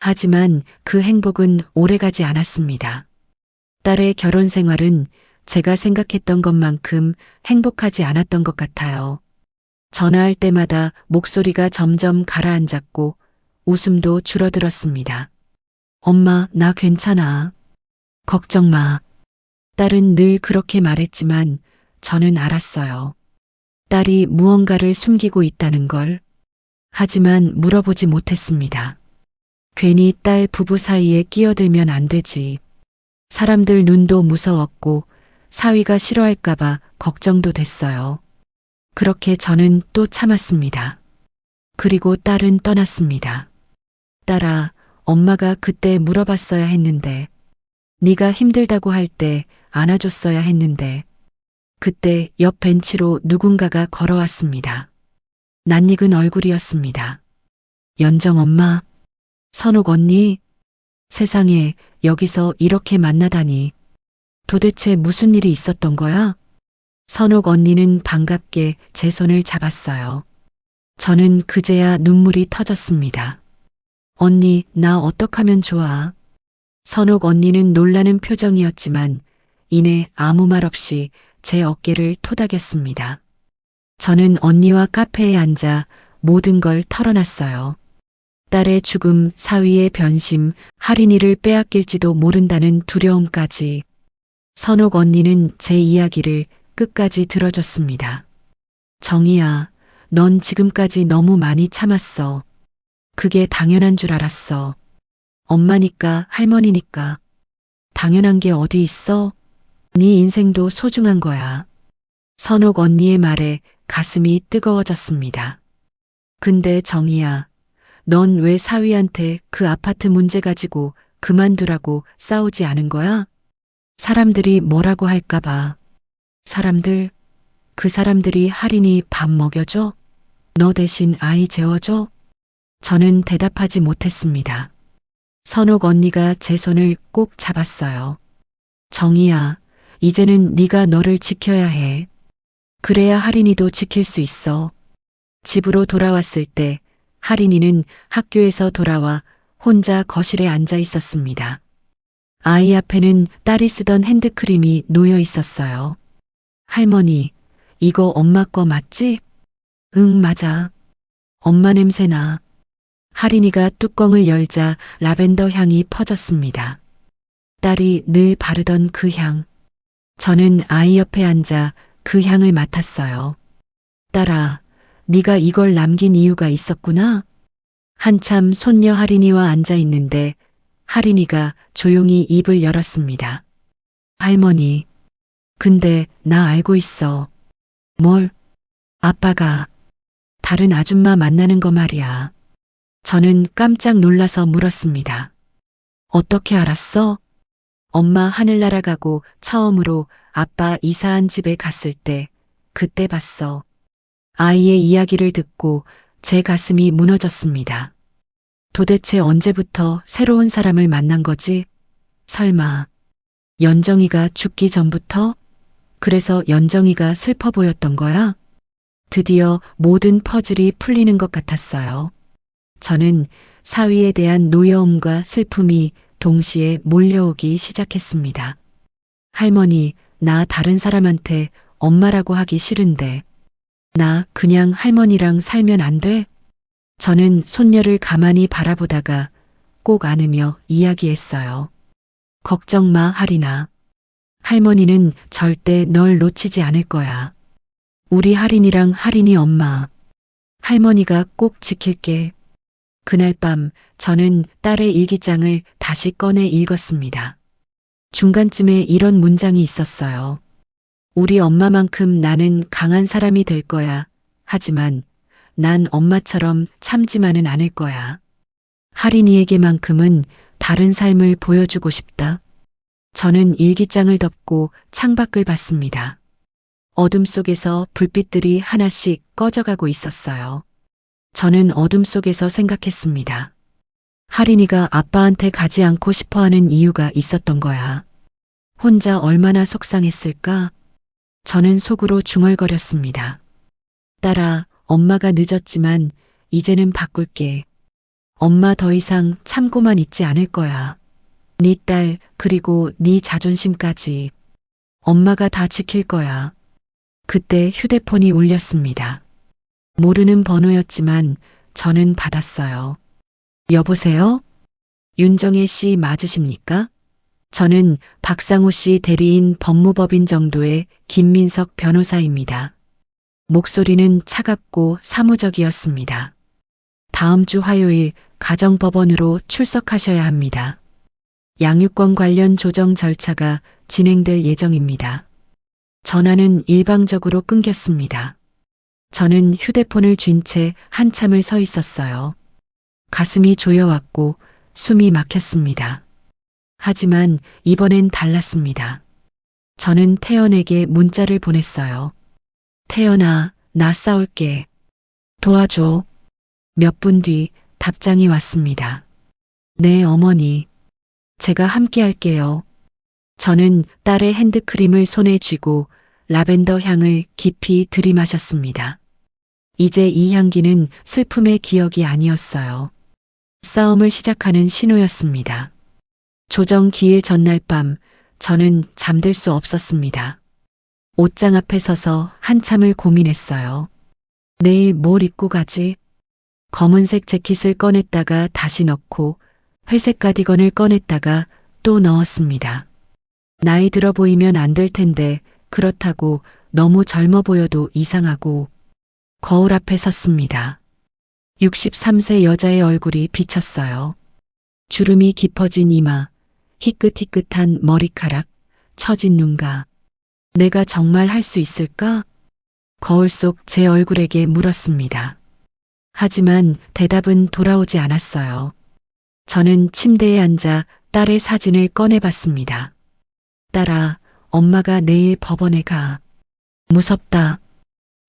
하지만 그 행복은 오래가지 않았습니다. 딸의 결혼 생활은 제가 생각했던 것만큼 행복하지 않았던 것 같아요. 전화할 때마다 목소리가 점점 가라앉았고 웃음도 줄어들었습니다. 엄마, 나 괜찮아. 걱정 마. 딸은 늘 그렇게 말했지만 저는 알았어요. 딸이 무언가를 숨기고 있다는 걸. 하지만 물어보지 못했습니다. 괜히 딸 부부 사이에 끼어들면 안 되지. 사람들 눈도 무서웠고 사위가 싫어할까봐 걱정도 됐어요. 그렇게 저는 또 참았습니다. 그리고 딸은 떠났습니다. 딸아, 엄마가 그때 물어봤어야 했는데, 네가 힘들다고 할 때 안아줬어야 했는데, 그때 옆 벤치로 누군가가 걸어왔습니다. 낯익은 얼굴이었습니다. 연정 엄마, 선옥 언니, 세상에 여기서 이렇게 만나다니. 도대체 무슨 일이 있었던 거야? 선옥 언니는 반갑게 제 손을 잡았어요. 저는 그제야 눈물이 터졌습니다. 언니, 나 어떡하면 좋아? 선옥 언니는 놀라는 표정이었지만 이내 아무 말 없이 제 어깨를 토닥였습니다. 저는 언니와 카페에 앉아 모든 걸 털어놨어요. 딸의 죽음, 사위의 변심, 할인이를 빼앗길지도 모른다는 두려움까지. 선옥 언니는 제 이야기를 끝까지 들어줬습니다. 정희야, 넌 지금까지 너무 많이 참았어. 그게 당연한 줄 알았어. 엄마니까, 할머니니까. 당연한 게 어디 있어? 네 인생도 소중한 거야. 선옥 언니의 말에 가슴이 뜨거워졌습니다. 근데 정희야, 넌 왜 사위한테 그 아파트 문제 가지고 그만두라고 싸우지 않은 거야? 사람들이 뭐라고 할까봐. 사람들, 그 사람들이 할인이 밥 먹여줘? 너 대신 아이 재워줘? 저는 대답하지 못했습니다. 선옥 언니가 제 손을 꼭 잡았어요. 정희야, 이제는 네가 너를 지켜야 해. 그래야 할인이도 지킬 수 있어. 집으로 돌아왔을 때 할인이는 학교에서 돌아와 혼자 거실에 앉아 있었습니다. 아이 앞에는 딸이 쓰던 핸드크림이 놓여 있었어요. 할머니, 이거 엄마 거 맞지? 응, 맞아. 엄마 냄새나. 할인이가 뚜껑을 열자 라벤더 향이 퍼졌습니다. 딸이 늘 바르던 그 향. 저는 아이 옆에 앉아 그 향을 맡았어요. 딸아, 네가 이걸 남긴 이유가 있었구나. 한참 손녀 할인이와 앉아 있는데 할인이가 조용히 입을 열었습니다. 할머니, 근데 나 알고 있어. 뭘? 아빠가 다른 아줌마 만나는 거 말이야. 저는 깜짝 놀라서 물었습니다. 어떻게 알았어? 엄마 하늘나라 가고 처음으로 아빠 이사한 집에 갔을 때 그때 봤어. 아이의 이야기를 듣고 제 가슴이 무너졌습니다. 도대체 언제부터 새로운 사람을 만난 거지? 설마 연정이가 죽기 전부터? 그래서 연정이가 슬퍼 보였던 거야? 드디어 모든 퍼즐이 풀리는 것 같았어요. 저는 사위에 대한 노여움과 슬픔이 동시에 몰려오기 시작했습니다. 할머니, 나 다른 사람한테 엄마라고 하기 싫은데 나 그냥 할머니랑 살면 안 돼? 저는 손녀를 가만히 바라보다가 꼭 안으며 이야기했어요. 걱정 마, 할인아. 할머니는 절대 널 놓치지 않을 거야. 우리 할인이랑 할인이 엄마. 할머니가 꼭 지킬게. 그날 밤 저는 딸의 일기장을 다시 꺼내 읽었습니다. 중간쯤에 이런 문장이 있었어요. 우리 엄마만큼 나는 강한 사람이 될 거야. 하지만 난 엄마처럼 참지만은 않을 거야. 할인이에게만큼은 다른 삶을 보여주고 싶다. 저는 일기장을 덮고 창밖을 봤습니다. 어둠 속에서 불빛들이 하나씩 꺼져가고 있었어요. 저는 어둠 속에서 생각했습니다. 할인이가 아빠한테 가지 않고 싶어하는 이유가 있었던 거야. 혼자 얼마나 속상했을까? 저는 속으로 중얼거렸습니다. 딸아, 엄마가 늦었지만 이제는 바꿀게. 엄마 더 이상 참고만 있지 않을 거야. 네 딸 그리고 네 자존심까지. 엄마가 다 지킬 거야. 그때 휴대폰이 울렸습니다. 모르는 번호였지만 저는 받았어요. 여보세요? 윤정혜 씨 맞으십니까? 저는 박상우 씨 대리인 법무법인 정도의 김민석 변호사입니다. 목소리는 차갑고 사무적이었습니다. 다음 주 화요일 가정법원으로 출석하셔야 합니다. 양육권 관련 조정 절차가 진행될 예정입니다. 전화는 일방적으로 끊겼습니다. 저는 휴대폰을 쥔 채 한참을 서 있었어요. 가슴이 조여왔고 숨이 막혔습니다. 하지만 이번엔 달랐습니다. 저는 태연에게 문자를 보냈어요. 태연아, 나 싸울게. 도와줘. 몇 분 뒤 답장이 왔습니다. 네, 어머니. 제가 함께 할게요. 저는 딸의 핸드크림을 손에 쥐고 라벤더 향을 깊이 들이마셨습니다. 이제 이 향기는 슬픔의 기억이 아니었어요. 싸움을 시작하는 신호였습니다. 조정 기일 전날 밤 저는 잠들 수 없었습니다. 옷장 앞에 서서 한참을 고민했어요. 내일 뭘 입고 가지? 검은색 재킷을 꺼냈다가 다시 넣고 회색 가디건을 꺼냈다가 또 넣었습니다. 나이 들어 보이면 안 될 텐데 그렇다고 너무 젊어 보여도 이상하고 거울 앞에 섰습니다. 63세 여자의 얼굴이 비쳤어요. 주름이 깊어진 이마, 희끗희끗한 머리카락, 처진 눈가. 내가 정말 할 수 있을까? 거울 속 제 얼굴에게 물었습니다. 하지만 대답은 돌아오지 않았어요. 저는 침대에 앉아 딸의 사진을 꺼내봤습니다. 딸아, 엄마가 내일 법원에 가. 무섭다.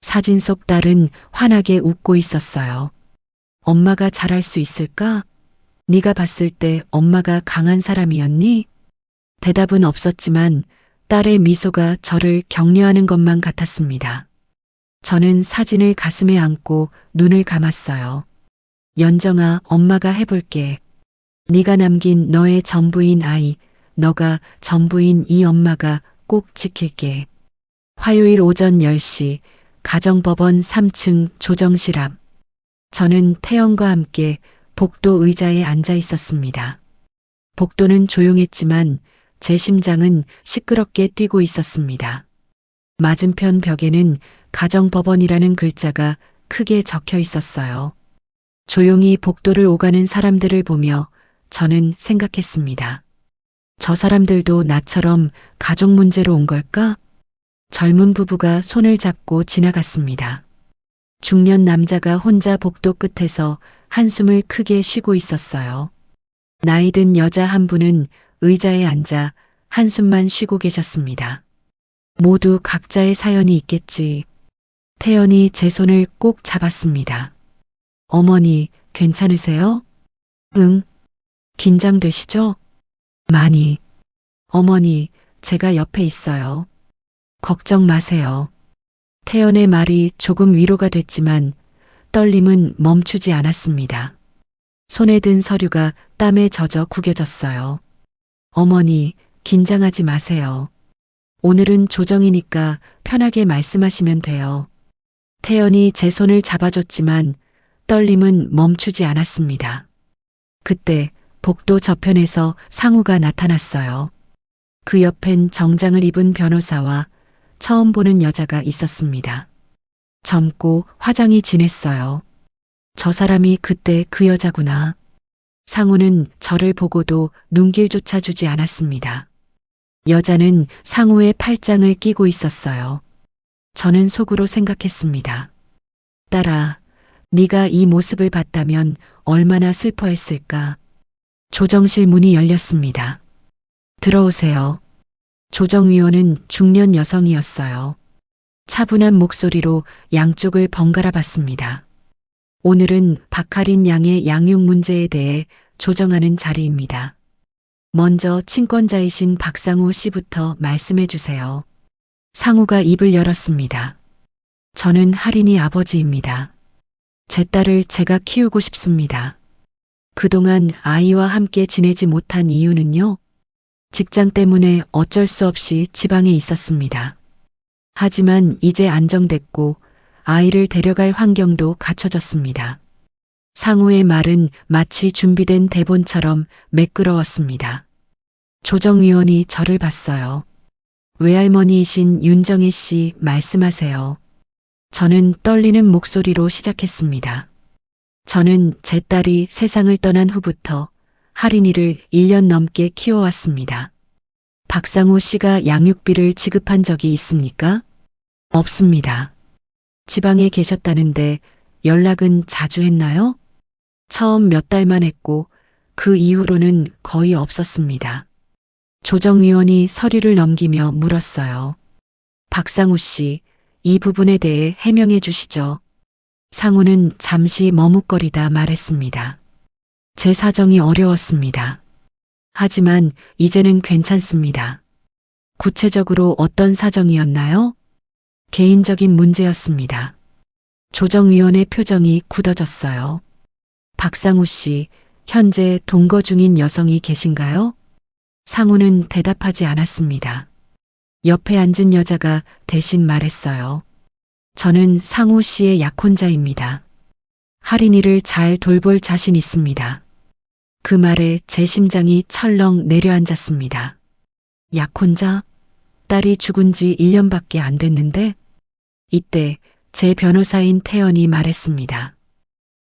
사진 속 딸은 환하게 웃고 있었어요. 엄마가 잘할 수 있을까? 네가 봤을 때 엄마가 강한 사람이었니? 대답은 없었지만 딸의 미소가 저를 격려하는 것만 같았습니다. 저는 사진을 가슴에 안고 눈을 감았어요. 연정아, 엄마가 해볼게. 네가 남긴 너의 전부인 아이, 너가 전부인 이 엄마가 꼭 지킬게. 화요일 오전 10시 가정법원 3층 조정실 앞. 저는 태연과 함께 복도 의자에 앉아 있었습니다. 복도는 조용했지만 제 심장은 시끄럽게 뛰고 있었습니다. 맞은편 벽에는 가정법원이라는 글자가 크게 적혀 있었어요. 조용히 복도를 오가는 사람들을 보며 저는 생각했습니다. 저 사람들도 나처럼 가족 문제로 온 걸까? 젊은 부부가 손을 잡고 지나갔습니다. 중년 남자가 혼자 복도 끝에서 한숨을 크게 쉬고 있었어요. 나이 든 여자 한 분은 의자에 앉아 한숨만 쉬고 계셨습니다. 모두 각자의 사연이 있겠지. 태연이 제 손을 꼭 잡았습니다. 어머니, 괜찮으세요? 응. 긴장되시죠? 많이. 어머니, 제가 옆에 있어요. 걱정 마세요. 태연의 말이 조금 위로가 됐지만 떨림은 멈추지 않았습니다. 손에 든 서류가 땀에 젖어 구겨졌어요. 어머니, 긴장하지 마세요. 오늘은 조정이니까 편하게 말씀하시면 돼요. 태연이 제 손을 잡아줬지만 떨림은 멈추지 않았습니다. 그때 복도 저편에서 상우가 나타났어요. 그 옆엔 정장을 입은 변호사와 처음 보는 여자가 있었습니다. 젊고 화장이 진했어요. 저 사람이 그때 그 여자구나. 상우는 저를 보고도 눈길조차 주지 않았습니다. 여자는 상우의 팔짱을 끼고 있었어요. 저는 속으로 생각했습니다. 딸아, 네가 이 모습을 봤다면 얼마나 슬퍼했을까. 조정실 문이 열렸습니다. 들어오세요. 조정위원은 중년 여성이었어요. 차분한 목소리로 양쪽을 번갈아 봤습니다. 오늘은 박하린 양의 양육 문제에 대해 조정하는 자리입니다. 먼저 친권자이신 박상우 씨부터 말씀해 주세요. 상우가 입을 열었습니다. 저는 하린이 아버지입니다. 제 딸을 제가 키우고 싶습니다. 그동안 아이와 함께 지내지 못한 이유는요? 직장 때문에 어쩔 수 없이 지방에 있었습니다. 하지만 이제 안정됐고 아이를 데려갈 환경도 갖춰졌습니다. 상우의 말은 마치 준비된 대본처럼 매끄러웠습니다. 조정위원이 저를 봤어요. 외할머니이신 윤정혜 씨 말씀하세요. 저는 떨리는 목소리로 시작했습니다. 저는 제 딸이 세상을 떠난 후부터 하린이를 1년 넘게 키워왔습니다. 박상우 씨가 양육비를 지급한 적이 있습니까? 없습니다. 지방에 계셨다는데 연락은 자주 했나요? 처음 몇 달만 했고 그 이후로는 거의 없었습니다. 조정위원이 서류를 넘기며 물었어요. 박상우 씨, 이 부분에 대해 해명해 주시죠. 상우는 잠시 머뭇거리다 말했습니다. 제 사정이 어려웠습니다. 하지만 이제는 괜찮습니다. 구체적으로 어떤 사정이었나요? 개인적인 문제였습니다. 조정위원의 표정이 굳어졌어요. 박상우 씨, 현재 동거 중인 여성이 계신가요? 상우는 대답하지 않았습니다. 옆에 앉은 여자가 대신 말했어요. 저는 상우 씨의 약혼자입니다. 하린이를 잘 돌볼 자신 있습니다. 그 말에 제 심장이 철렁 내려앉았습니다. 약혼자? 딸이 죽은 지 1년밖에 안 됐는데? 이때 제 변호사인 태연이 말했습니다.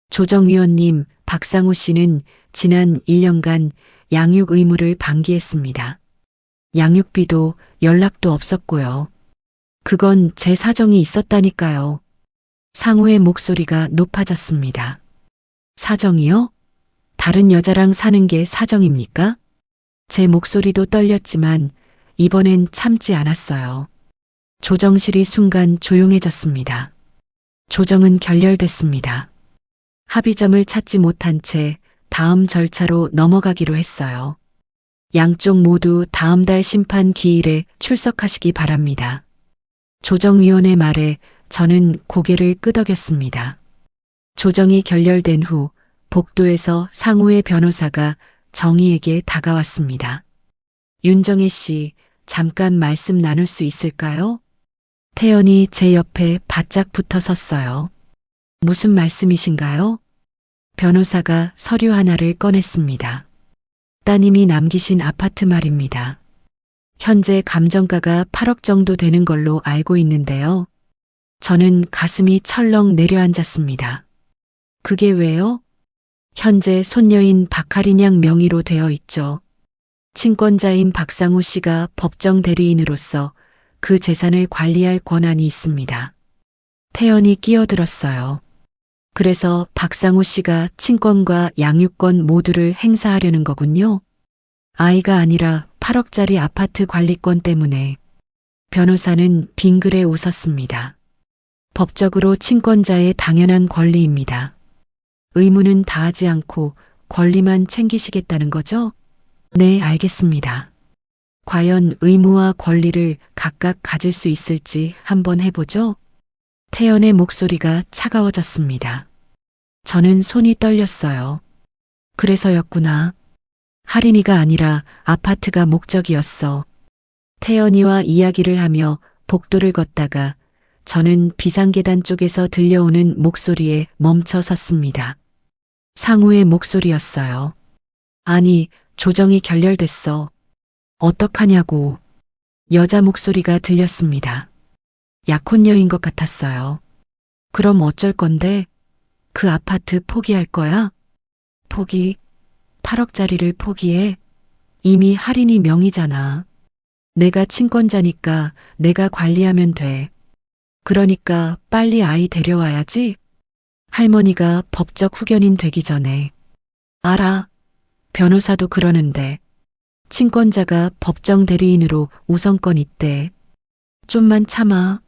조정위원님, 박상우 씨는 지난 1년간 양육 의무를 방기했습니다. 양육비도 연락도 없었고요. 그건 제 사정이 있었다니까요. 상우의 목소리가 높아졌습니다. 사정이요? 다른 여자랑 사는 게 사정입니까? 제 목소리도 떨렸지만 이번엔 참지 않았어요. 조정실이 순간 조용해졌습니다. 조정은 결렬됐습니다. 합의점을 찾지 못한 채 다음 절차로 넘어가기로 했어요. 양쪽 모두 다음 달 심판 기일에 출석하시기 바랍니다. 조정위원의 말에 저는 고개를 끄덕였습니다. 조정이 결렬된 후 복도에서 상우의 변호사가 정희에게 다가왔습니다. 윤정혜 씨, 잠깐 말씀 나눌 수 있을까요? 태연이 제 옆에 바짝 붙어 섰어요. 무슨 말씀이신가요? 변호사가 서류 하나를 꺼냈습니다. 따님이 남기신 아파트 말입니다. 현재 감정가가 8억 정도 되는 걸로 알고 있는데요. 저는 가슴이 철렁 내려앉았습니다. 그게 왜요? 현재 손녀인 박하린 양 명의로 되어 있죠. 친권자인 박상우 씨가 법정 대리인으로서 그 재산을 관리할 권한이 있습니다. 태연이 끼어들었어요. 그래서 박상우 씨가 친권과 양육권 모두를 행사하려는 거군요. 아이가 아니라 8억짜리 아파트 관리권 때문에. 변호사는 빙그레 웃었습니다. 법적으로 친권자의 당연한 권리입니다. 의무는 다하지 않고 권리만 챙기시겠다는 거죠? 네, 알겠습니다. 과연 의무와 권리를 각각 가질 수 있을지 한번 해보죠? 태연의 목소리가 차가워졌습니다. 저는 손이 떨렸어요. 그래서였구나. 할인이가 아니라 아파트가 목적이었어. 태연이와 이야기를 하며 복도를 걷다가 저는 비상계단 쪽에서 들려오는 목소리에 멈춰 섰습니다. 상우의 목소리였어요. 아니, 조정이 결렬됐어. 어떡하냐고. 여자 목소리가 들렸습니다. 약혼녀인 것 같았어요. 그럼 어쩔 건데? 그 아파트 포기할 거야? 포기? 8억짜리를 포기해? 이미 할인이 명의잖아. 내가 친권자니까 내가 관리하면 돼. 그러니까 빨리 아이 데려와야지. 할머니가 법적 후견인 되기 전에. 알아. 변호사도 그러는데. 친권자가 법정 대리인으로 우선권 있대. 좀만 참아.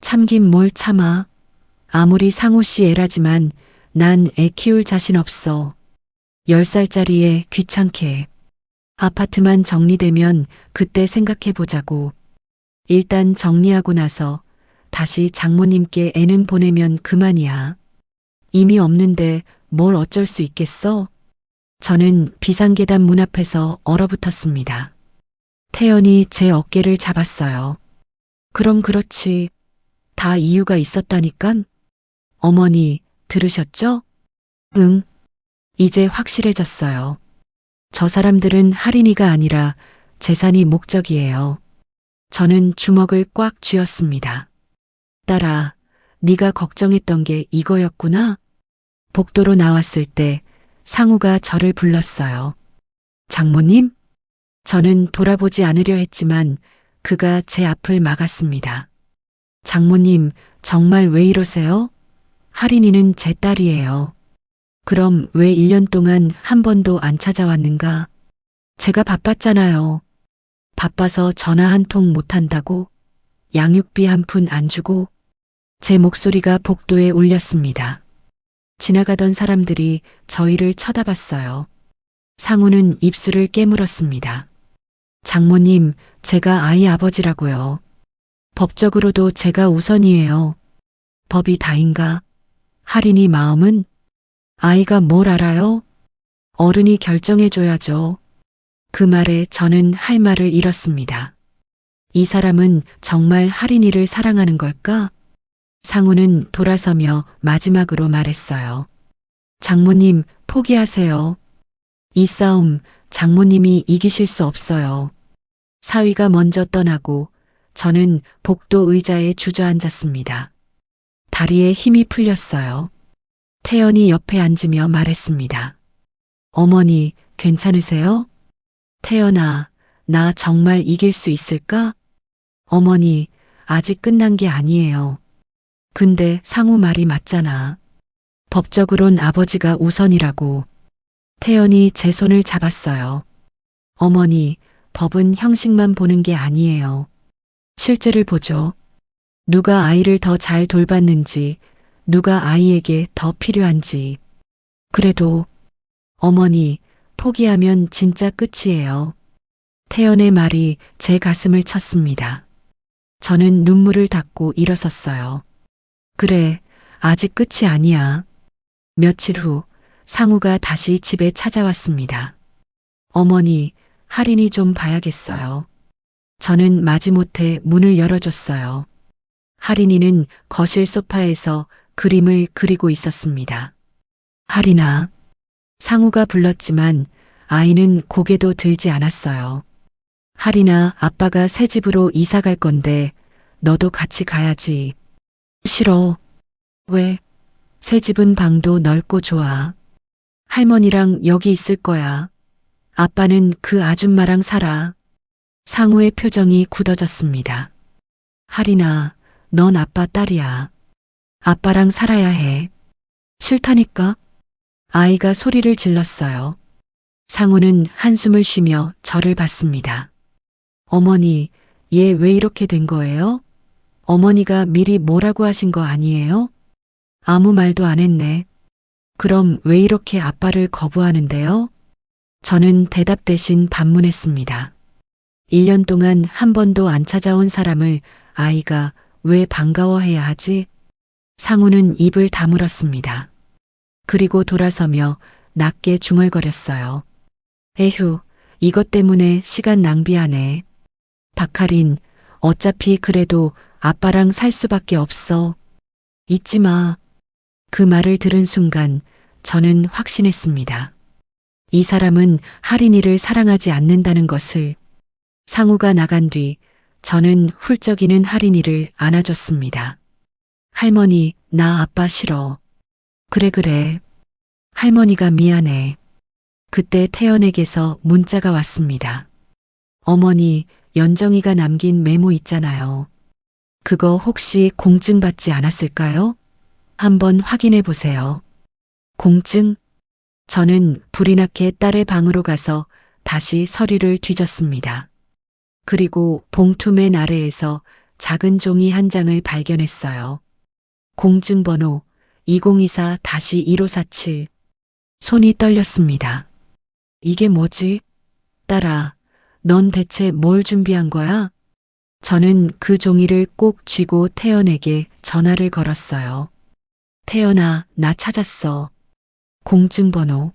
참긴 뭘 참아. 아무리 상우 씨 애라지만 난 애 키울 자신 없어. 10살짜리 애 귀찮게. 아파트만 정리되면 그때 생각해보자고. 일단 정리하고 나서 다시 장모님께 애는 보내면 그만이야. 이미 없는데 뭘 어쩔 수 있겠어? 저는 비상계단 문 앞에서 얼어붙었습니다. 태연이 제 어깨를 잡았어요. 그럼 그렇지. 다 이유가 있었다니깐? 어머니, 들으셨죠? 응. 이제 확실해졌어요. 저 사람들은 할인이가 아니라 재산이 목적이에요. 저는 주먹을 꽉 쥐었습니다. 딸아, 네가 걱정했던 게 이거였구나? 복도로 나왔을 때 상우가 저를 불렀어요. 장모님? 저는 돌아보지 않으려 했지만 그가 제 앞을 막았습니다. 장모님, 정말 왜 이러세요? 할인이는 제 딸이에요. 그럼 왜 1년 동안 한 번도 안 찾아왔는가? 제가 바빴잖아요. 바빠서 전화 한 통 못 한다고? 양육비 한 푼 안 주고? 제 목소리가 복도에 울렸습니다. 지나가던 사람들이 저희를 쳐다봤어요. 상우는 입술을 깨물었습니다. 장모님, 제가 아이 아버지라고요. 법적으로도 제가 우선이에요. 법이 다인가? 할인이 마음은? 아이가 뭘 알아요? 어른이 결정해줘야죠. 그 말에 저는 할 말을 잃었습니다. 이 사람은 정말 할인이를 사랑하는 걸까? 상우는 돌아서며 마지막으로 말했어요. 장모님, 포기하세요. 이 싸움 장모님이 이기실 수 없어요. 사위가 먼저 떠나고 저는 복도 의자에 주저앉았습니다. 다리에 힘이 풀렸어요. 태연이 옆에 앉으며 말했습니다. 어머니, 괜찮으세요? 태연아, 나 정말 이길 수 있을까? 어머니, 아직 끝난 게 아니에요. 근데 상우 말이 맞잖아. 법적으론 아버지가 우선이라고. 태연이 제 손을 잡았어요. 어머니, 법은 형식만 보는 게 아니에요. 실제를 보죠. 누가 아이를 더 잘 돌봤는지, 누가 아이에게 더 필요한지. 그래도 어머니, 포기하면 진짜 끝이에요. 태연의 말이 제 가슴을 쳤습니다. 저는 눈물을 닦고 일어섰어요. 그래, 아직 끝이 아니야. 며칠 후 상우가 다시 집에 찾아왔습니다. 어머니, 할인이 좀 봐야겠어요. 저는 마지못해 문을 열어줬어요. 할인이는 거실 소파에서 그림을 그리고 있었습니다. 할인아. 상우가 불렀지만 아이는 고개도 들지 않았어요. 할인아, 아빠가 새 집으로 이사 갈 건데 너도 같이 가야지. 싫어. 왜? 새 집은 방도 넓고 좋아. 할머니랑 여기 있을 거야. 아빠는 그 아줌마랑 살아. 상우의 표정이 굳어졌습니다. 할인아, 넌 아빠 딸이야. 아빠랑 살아야 해. 싫다니까? 아이가 소리를 질렀어요. 상우는 한숨을 쉬며 저를 봤습니다. 어머니, 얘 왜 이렇게 된 거예요? 어머니가 미리 뭐라고 하신 거 아니에요? 아무 말도 안 했네. 그럼 왜 이렇게 아빠를 거부하는데요? 저는 대답 대신 반문했습니다. 1년 동안 한 번도 안 찾아온 사람을 아이가 왜 반가워해야 하지? 상우는 입을 다물었습니다. 그리고 돌아서며 낮게 중얼거렸어요. 에휴, 이것 때문에 시간 낭비하네. 박할인, 어차피 그래도 아빠랑 살 수밖에 없어. 잊지 마. 그 말을 들은 순간 저는 확신했습니다. 이 사람은 할인이를 사랑하지 않는다는 것을. 상우가 나간 뒤 저는 훌쩍이는 할인이를 안아줬습니다. 할머니, 나 아빠 싫어. 그래. 할머니가 미안해. 그때 태연에게서 문자가 왔습니다. 어머니, 연정이가 남긴 메모 있잖아요. 그거 혹시 공증받지 않았을까요? 한번 확인해 보세요. 공증? 저는 불이 나게 딸의 방으로 가서 다시 서류를 뒤졌습니다. 그리고 봉투 맨 아래에서 작은 종이 한 장을 발견했어요. 공증번호 2024-1547. 손이 떨렸습니다. 이게 뭐지? 딸아, 넌 대체 뭘 준비한 거야? 저는 그 종이를 꼭 쥐고 태연에게 전화를 걸었어요. 태연아, 나 찾았어. 공증번호.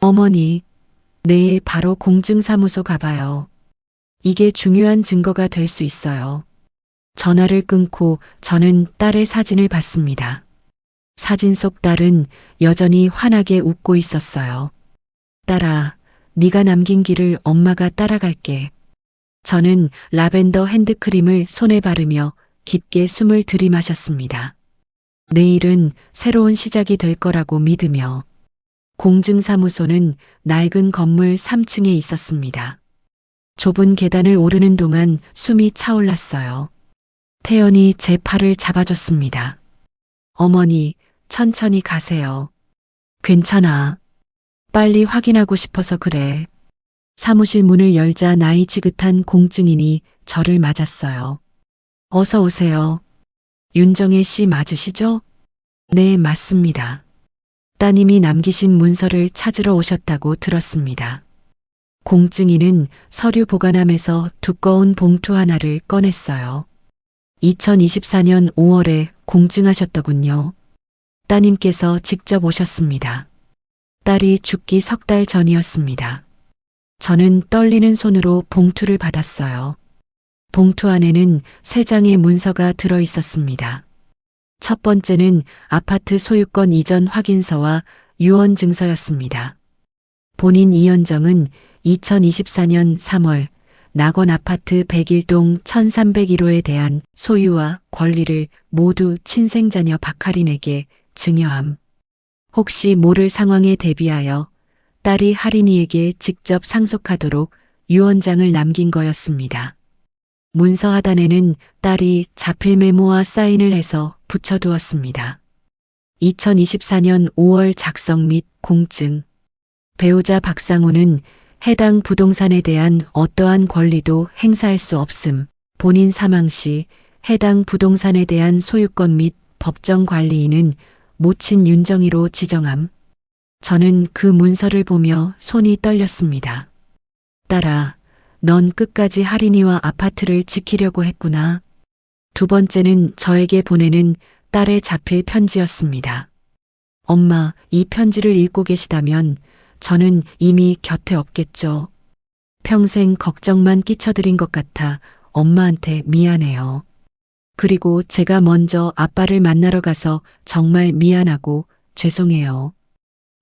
어머니, 내일 바로 공증사무소 가봐요. 이게 중요한 증거가 될 수 있어요. 전화를 끊고 저는 딸의 사진을 봤습니다. 사진 속 딸은 여전히 환하게 웃고 있었어요. 딸아, 네가 남긴 길을 엄마가 따라갈게. 저는 라벤더 핸드크림을 손에 바르며 깊게 숨을 들이마셨습니다. 내일은 새로운 시작이 될 거라고 믿으며. 공증사무소는 낡은 건물 3층에 있었습니다. 좁은 계단을 오르는 동안 숨이 차올랐어요. 태연이 제 팔을 잡아줬습니다. 어머니, 천천히 가세요. 괜찮아. 빨리 확인하고 싶어서 그래. 사무실 문을 열자 나이 지긋한 공증인이 저를 맞았어요. 어서 오세요. 윤정혜 씨 맞으시죠? 네, 맞습니다. 따님이 남기신 문서를 찾으러 오셨다고 들었습니다. 공증인은 서류 보관함에서 두꺼운 봉투 하나를 꺼냈어요. 2024년 5월에 공증하셨더군요. 따님께서 직접 오셨습니다. 딸이 죽기 석 달 전이었습니다. 저는 떨리는 손으로 봉투를 받았어요. 봉투 안에는 3장의 문서가 들어 있었습니다. 첫 번째는 아파트 소유권 이전 확인서와 유언 증서였습니다. 본인 이현정은 2024년 3월 낙원 아파트 101동 1301호에 대한 소유와 권리를 모두 친생자녀 박할인에게 증여함. 혹시 모를 상황에 대비하여 딸이 할인이에게 직접 상속하도록 유언장을 남긴 거였습니다. 문서 하단에는 딸이 자필 메모와 사인을 해서 붙여두었습니다. 2024년 5월 작성 및 공증. 배우자 박상우는 해당 부동산에 대한 어떠한 권리도 행사할 수 없음. 본인 사망 시 해당 부동산에 대한 소유권 및 법정 관리인은 모친 윤정희로 지정함. 저는 그 문서를 보며 손이 떨렸습니다. 딸아, 넌 끝까지 할인이와 아파트를 지키려고 했구나. 두 번째는 저에게 보내는 딸의 자필 편지였습니다. 엄마, 이 편지를 읽고 계시다면 저는 이미 곁에 없겠죠. 평생 걱정만 끼쳐드린 것 같아 엄마한테 미안해요. 그리고 제가 먼저 아빠를 만나러 가서 정말 미안하고 죄송해요.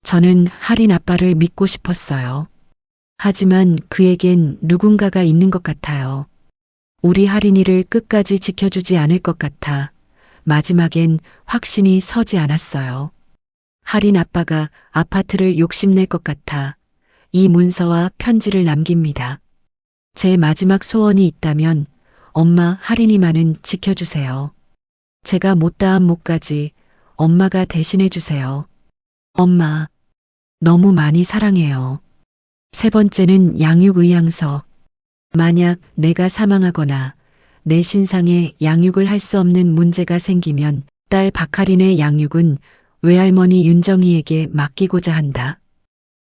저는 할인 아빠를 믿고 싶었어요. 하지만 그에겐 누군가가 있는 것 같아요. 우리 할인이를 끝까지 지켜주지 않을 것 같아 마지막엔 확신이 서지 않았어요. 할인 아빠가 아파트를 욕심낼 것 같아 이 문서와 편지를 남깁니다. 제 마지막 소원이 있다면 엄마 할인이만은 지켜주세요. 제가 못다한 목까지 엄마가 대신해 주세요. 엄마, 너무 많이 사랑해요. 세 번째는 양육의향서. 만약 내가 사망하거나 내 신상에 양육을 할 수 없는 문제가 생기면 딸 박하린의 양육은 외할머니 윤정희에게 맡기고자 한다.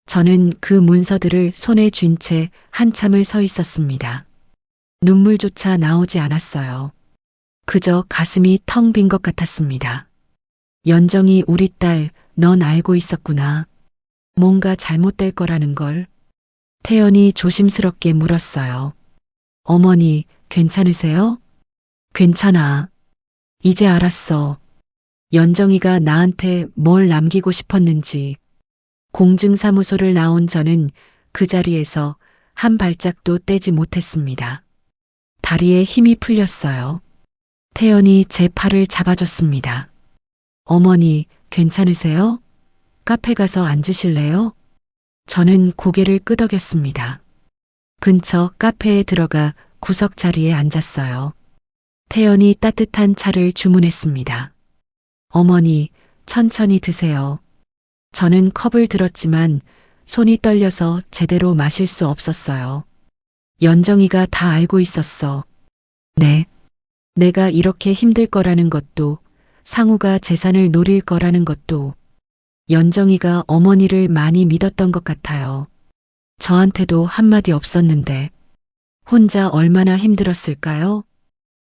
저는 그 문서들을 손에 쥔 채 한참을 서 있었습니다. 눈물조차 나오지 않았어요. 그저 가슴이 텅 빈 것 같았습니다. 연정이 우리 딸, 넌 알고 있었구나. 뭔가 잘못될 거라는 걸. 태연이 조심스럽게 물었어요. 어머니, 괜찮으세요? 괜찮아. 이제 알았어. 연정이가 나한테 뭘 남기고 싶었는지. 공증사무소를 나온 저는 그 자리에서 한 발짝도 떼지 못했습니다. 다리에 힘이 풀렸어요. 태연이 제 팔을 잡아줬습니다. 어머니, 괜찮으세요? 카페 가서 앉으실래요? 저는 고개를 끄덕였습니다. 근처 카페에 들어가 구석 자리에 앉았어요. 태연이 따뜻한 차를 주문했습니다. 어머니, 천천히 드세요. 저는 컵을 들었지만 손이 떨려서 제대로 마실 수 없었어요. 연정이가 다 알고 있었어. 네. 내가 이렇게 힘들 거라는 것도, 상우가 재산을 노릴 거라는 것도, 연정이가 어머니를 많이 믿었던 것 같아요. 저한테도 한마디 없었는데, 혼자 얼마나 힘들었을까요?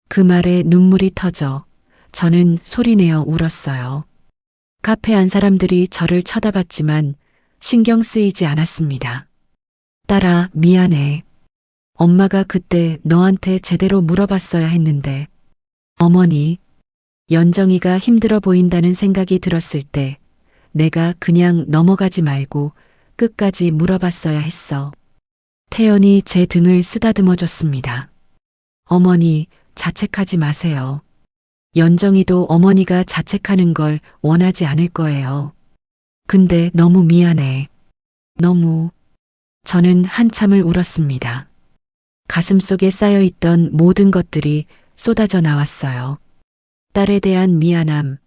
그 말에 눈물이 터져 저는 소리내어 울었어요. 카페 안 사람들이 저를 쳐다봤지만 신경 쓰이지 않았습니다. 딸아, 미안해. 엄마가 그때 너한테 제대로 물어봤어야 했는데. 어머니, 연정이가 힘들어 보인다는 생각이 들었을 때 내가 그냥 넘어가지 말고 끝까지 물어봤어야 했어. 태연이 제 등을 쓰다듬어 줬습니다. 어머니, 자책하지 마세요. 연정이도 어머니가 자책하는 걸 원하지 않을 거예요. 근데 너무 미안해. 너무. 저는 한참을 울었습니다. 가슴속에 쌓여있던 모든 것들이 쏟아져 나왔어요. 딸에 대한 미안함,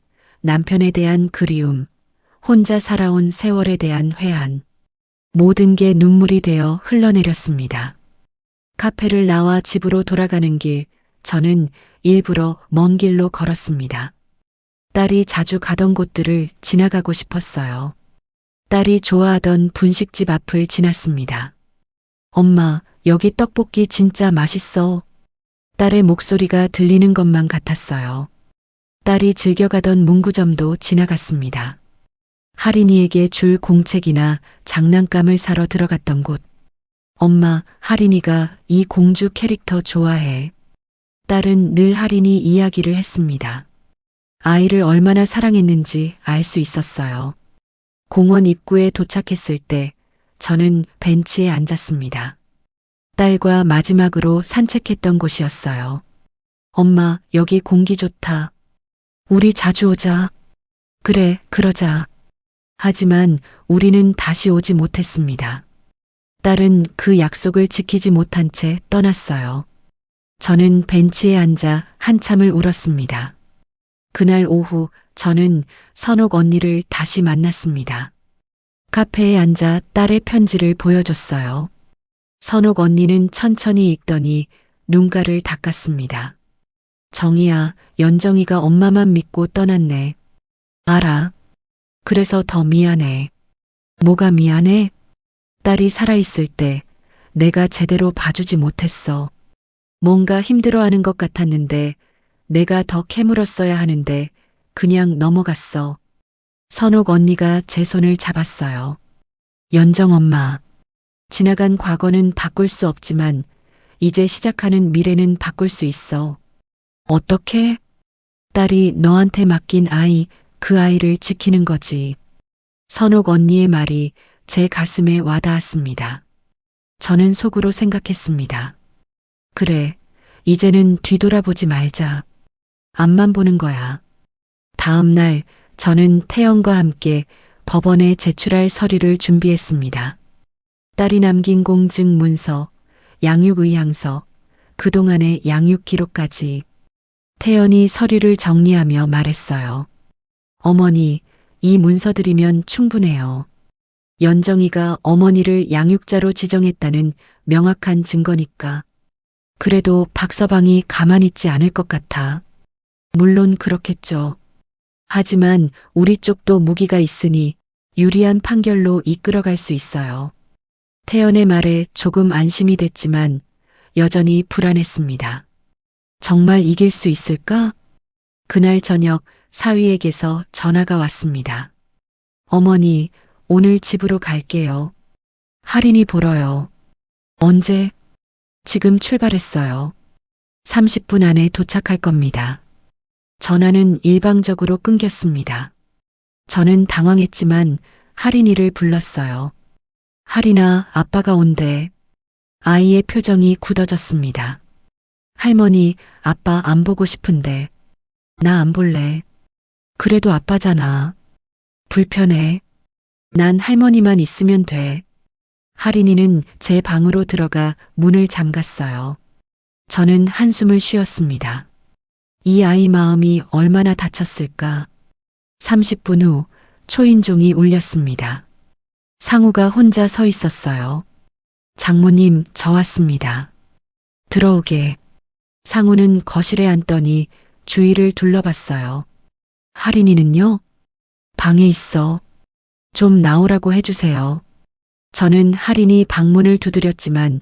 남편에 대한 그리움, 혼자 살아온 세월에 대한 회한. 모든 게 눈물이 되어 흘러내렸습니다. 카페를 나와 집으로 돌아가는 길, 저는 일부러 먼 길로 걸었습니다. 딸이 자주 가던 곳들을 지나가고 싶었어요. 딸이 좋아하던 분식집 앞을 지났습니다. 엄마, 여기 떡볶이 진짜 맛있어. 딸의 목소리가 들리는 것만 같았어요. 딸이 즐겨가던 문구점도 지나갔습니다. 할인이에게 줄 공책이나 장난감을 사러 들어갔던 곳. 엄마, 할인이가 이 공주 캐릭터 좋아해. 딸은 늘 할인이 이야기를 했습니다. 아이를 얼마나 사랑했는지 알 수 있었어요. 공원 입구에 도착했을 때 저는 벤치에 앉았습니다. 딸과 마지막으로 산책했던 곳이었어요. 엄마, 여기 공기 좋다. 우리 자주 오자. 그래, 그러자. 하지만 우리는 다시 오지 못했습니다. 딸은 그 약속을 지키지 못한 채 떠났어요. 저는 벤치에 앉아 한참을 울었습니다. 그날 오후 저는 선옥 언니를 다시 만났습니다. 카페에 앉아 딸의 편지를 보여줬어요. 선옥 언니는 천천히 읽더니 눈가를 닦았습니다. 정희야, 연정이가 엄마만 믿고 떠났네. 알아. 그래서 더 미안해. 뭐가 미안해? 딸이 살아있을 때 내가 제대로 봐주지 못했어. 뭔가 힘들어하는 것 같았는데 내가 더 캐물었어야 하는데 그냥 넘어갔어. 선옥 언니가 제 손을 잡았어요. 연정 엄마. 지나간 과거는 바꿀 수 없지만 이제 시작하는 미래는 바꿀 수 있어. 어떻게? 딸이 너한테 맡긴 아이, 그 아이를 지키는 거지. 선옥 언니의 말이 제 가슴에 와닿았습니다. 저는 속으로 생각했습니다. 그래, 이제는 뒤돌아보지 말자. 앞만 보는 거야. 다음 날 저는 태연과 함께 법원에 제출할 서류를 준비했습니다. 딸이 남긴 공증 문서, 양육의향서, 그동안의 양육 기록까지. 태연이 서류를 정리하며 말했어요. 어머니, 이 문서들이면 충분해요. 연정이가 어머니를 양육자로 지정했다는 명확한 증거니까. 그래도 박서방이 가만히 있지 않을 것 같아. 물론 그렇겠죠. 하지만 우리 쪽도 무기가 있으니 유리한 판결로 이끌어갈 수 있어요. 태연의 말에 조금 안심이 됐지만 여전히 불안했습니다. 정말 이길 수 있을까? 그날 저녁 사위에게서 전화가 왔습니다. 어머니, 오늘 집으로 갈게요. 할인이 보러요. 언제? 지금 출발했어요. 30분 안에 도착할 겁니다. 전화는 일방적으로 끊겼습니다. 저는 당황했지만 할인이를 불렀어요. 할인아, 아빠가 온대. 아이의 표정이 굳어졌습니다. 할머니, 아빠 안 보고 싶은데. 나 안 볼래. 그래도 아빠잖아. 불편해. 난 할머니만 있으면 돼. 할인이는 제 방으로 들어가 문을 잠갔어요. 저는 한숨을 쉬었습니다. 이 아이 마음이 얼마나 다쳤을까. 30분 후 초인종이 울렸습니다. 상우가 혼자 서 있었어요. 장모님, 저 왔습니다. 들어오게. 상우는 거실에 앉더니 주위를 둘러봤어요. 할인이는요? 방에 있어. 좀 나오라고 해주세요. 저는 할인이 방문을 두드렸지만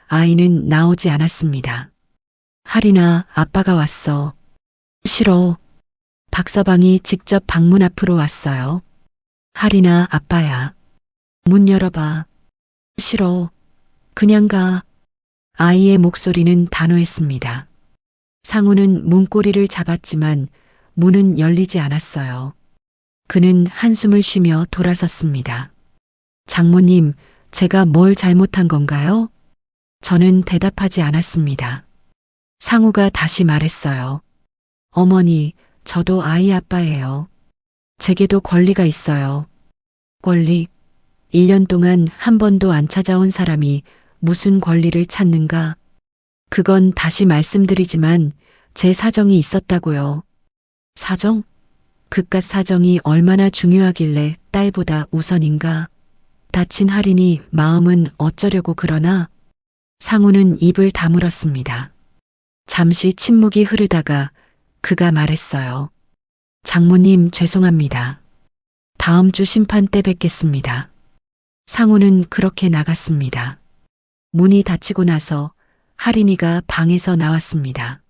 아이는 나오지 않았습니다. 할인아, 아빠가 왔어. 싫어. 박서방이 직접 방문 앞으로 왔어요. 할인아, 아빠야. 문 열어봐. 싫어. 그냥 가. 아이의 목소리는 단호했습니다. 상우는 문고리를 잡았지만 문은 열리지 않았어요. 그는 한숨을 쉬며 돌아섰습니다. 장모님, 제가 뭘 잘못한 건가요? 저는 대답하지 않았습니다. 상우가 다시 말했어요. 어머니, 저도 아이 아빠예요. 제게도 권리가 있어요. 권리? 1년 동안 한 번도 안 찾아온 사람이 무슨 권리를 찾는가? 그건 다시 말씀드리지만 제 사정이 있었다고요. 사정? 그깟 사정이 얼마나 중요하길래 딸보다 우선인가? 다친 할인이 마음은 어쩌려고 그러나? 상우는 입을 다물었습니다. 잠시 침묵이 흐르다가 그가 말했어요. 장모님, 죄송합니다. 다음 주 심판 때 뵙겠습니다. 상우는 그렇게 나갔습니다. 문이 닫히고 나서 할인이가 방에서 나왔습니다.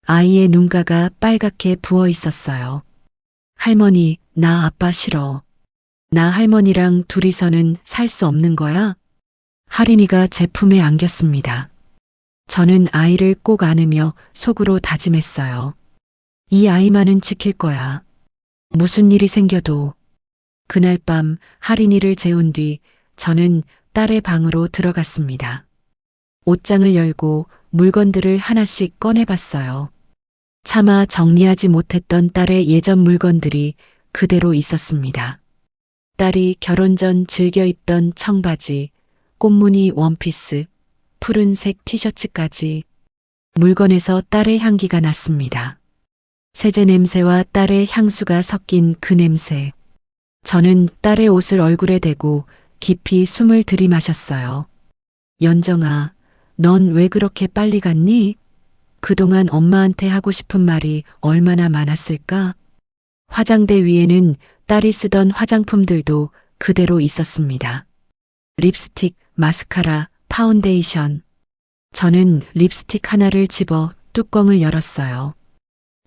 아이의 눈가가 빨갛게 부어 있었어요. 할머니, 나 아빠 싫어. 나 할머니랑 둘이서는 살 수 없는 거야? 할인이가 제 품에 안겼습니다. 저는 아이를 꼭 안으며 속으로 다짐했어요. 이 아이만은 지킬 거야. 무슨 일이 생겨도. 그날 밤 할인이를 재운 뒤 저는 딸의 방으로 들어갔습니다. 옷장을 열고 물건들을 하나씩 꺼내봤어요. 차마 정리하지 못했던 딸의 예전 물건들이 그대로 있었습니다. 딸이 결혼 전 즐겨 입던 청바지, 꽃무늬 원피스, 푸른색 티셔츠까지. 물건에서 딸의 향기가 났습니다. 세제 냄새와 딸의 향수가 섞인 그 냄새. 저는 딸의 옷을 얼굴에 대고 깊이 숨을 들이마셨어요. 연정아, 넌 왜 그렇게 빨리 갔니? 그동안 엄마한테 하고 싶은 말이 얼마나 많았을까? 화장대 위에는 딸이 쓰던 화장품들도 그대로 있었습니다. 립스틱, 마스카라, 파운데이션. 저는 립스틱 하나를 집어 뚜껑을 열었어요.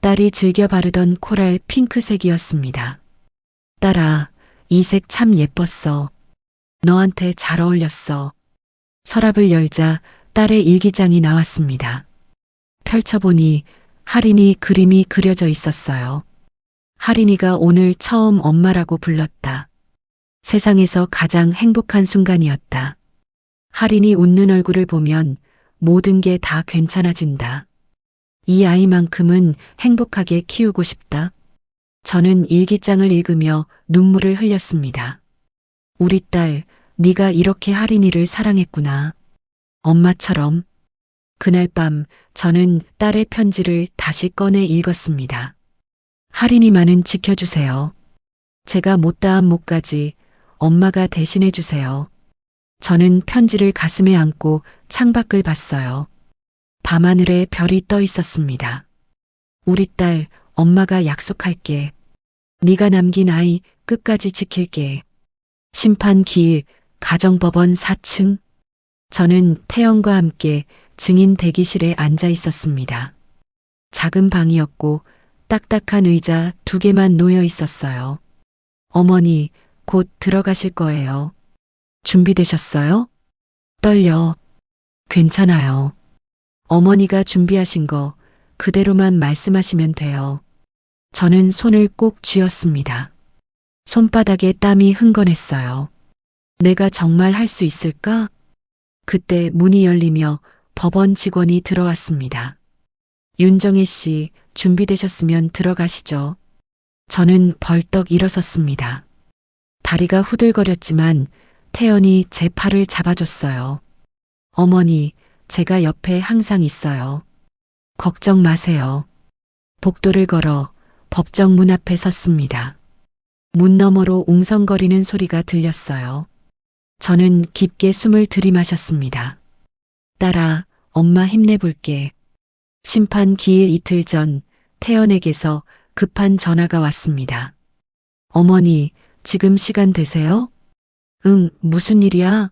딸이 즐겨 바르던 코랄 핑크색이었습니다. 딸아, 이 색 참 예뻤어. 너한테 잘 어울렸어. 서랍을 열자 딸의 일기장이 나왔습니다. 펼쳐보니 할인이 그림이 그려져 있었어요. 할인이가 오늘 처음 엄마라고 불렀다. 세상에서 가장 행복한 순간이었다. 할인이 웃는 얼굴을 보면 모든 게 다 괜찮아진다. 이 아이만큼은 행복하게 키우고 싶다. 저는 일기장을 읽으며 눈물을 흘렸습니다. 우리 딸, 네가 이렇게 할인이를 사랑했구나. 엄마처럼. 그날 밤 저는 딸의 편지를 다시 꺼내 읽었습니다. 할인이만은 지켜주세요. 제가 못다한 못까지 엄마가 대신해 주세요. 저는 편지를 가슴에 안고 창밖을 봤어요. 밤하늘에 별이 떠 있었습니다. 우리 딸, 엄마가 약속할게. 네가 남긴 아이 끝까지 지킬게. 심판 기일, 가정법원 4층. 저는 태연과 함께 증인 대기실에 앉아 있었습니다. 작은 방이었고 딱딱한 의자 2개만 놓여 있었어요. 어머니, 곧 들어가실 거예요. 준비되셨어요? 떨려. 괜찮아요. 어머니가 준비하신 거 그대로만 말씀하시면 돼요. 저는 손을 꼭 쥐었습니다. 손바닥에 땀이 흥건했어요. 내가 정말 할 수 있을까? 그때 문이 열리며 법원 직원이 들어왔습니다. 윤정혜 씨, 준비되셨으면 들어가시죠. 저는 벌떡 일어섰습니다. 다리가 후들거렸지만 태연이 제 팔을 잡아줬어요. 어머니, 제가 옆에 항상 있어요. 걱정 마세요. 복도를 걸어 법정 문 앞에 섰습니다. 문 너머로 웅성거리는 소리가 들렸어요. 저는 깊게 숨을 들이마셨습니다. 딸아, 엄마 힘내볼게. 심판 기일 이틀 전 태연에게서 급한 전화가 왔습니다. 어머니, 지금 시간 되세요? 응, 무슨 일이야?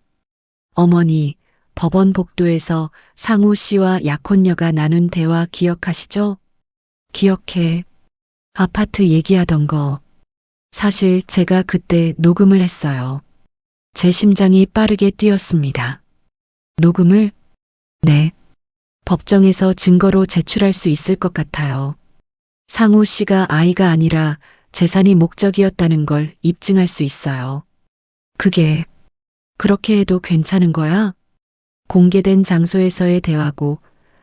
어머니, 법원 복도에서 상우 씨와 약혼녀가 나눈 대화 기억하시죠? 기억해. 아파트 얘기하던 거. 사실 제가 그때 녹음을 했어요. 제 심장이 빠르게 뛰었습니다. 녹음을? 네. 법정에서 증거로 제출할 수 있을 것 같아요. 상우 씨가 아이가 아니라 재산이 목적이었다는 걸 입증할 수 있어요. 그게 그렇게 해도 괜찮은 거야? 공개된 장소에서의 대화고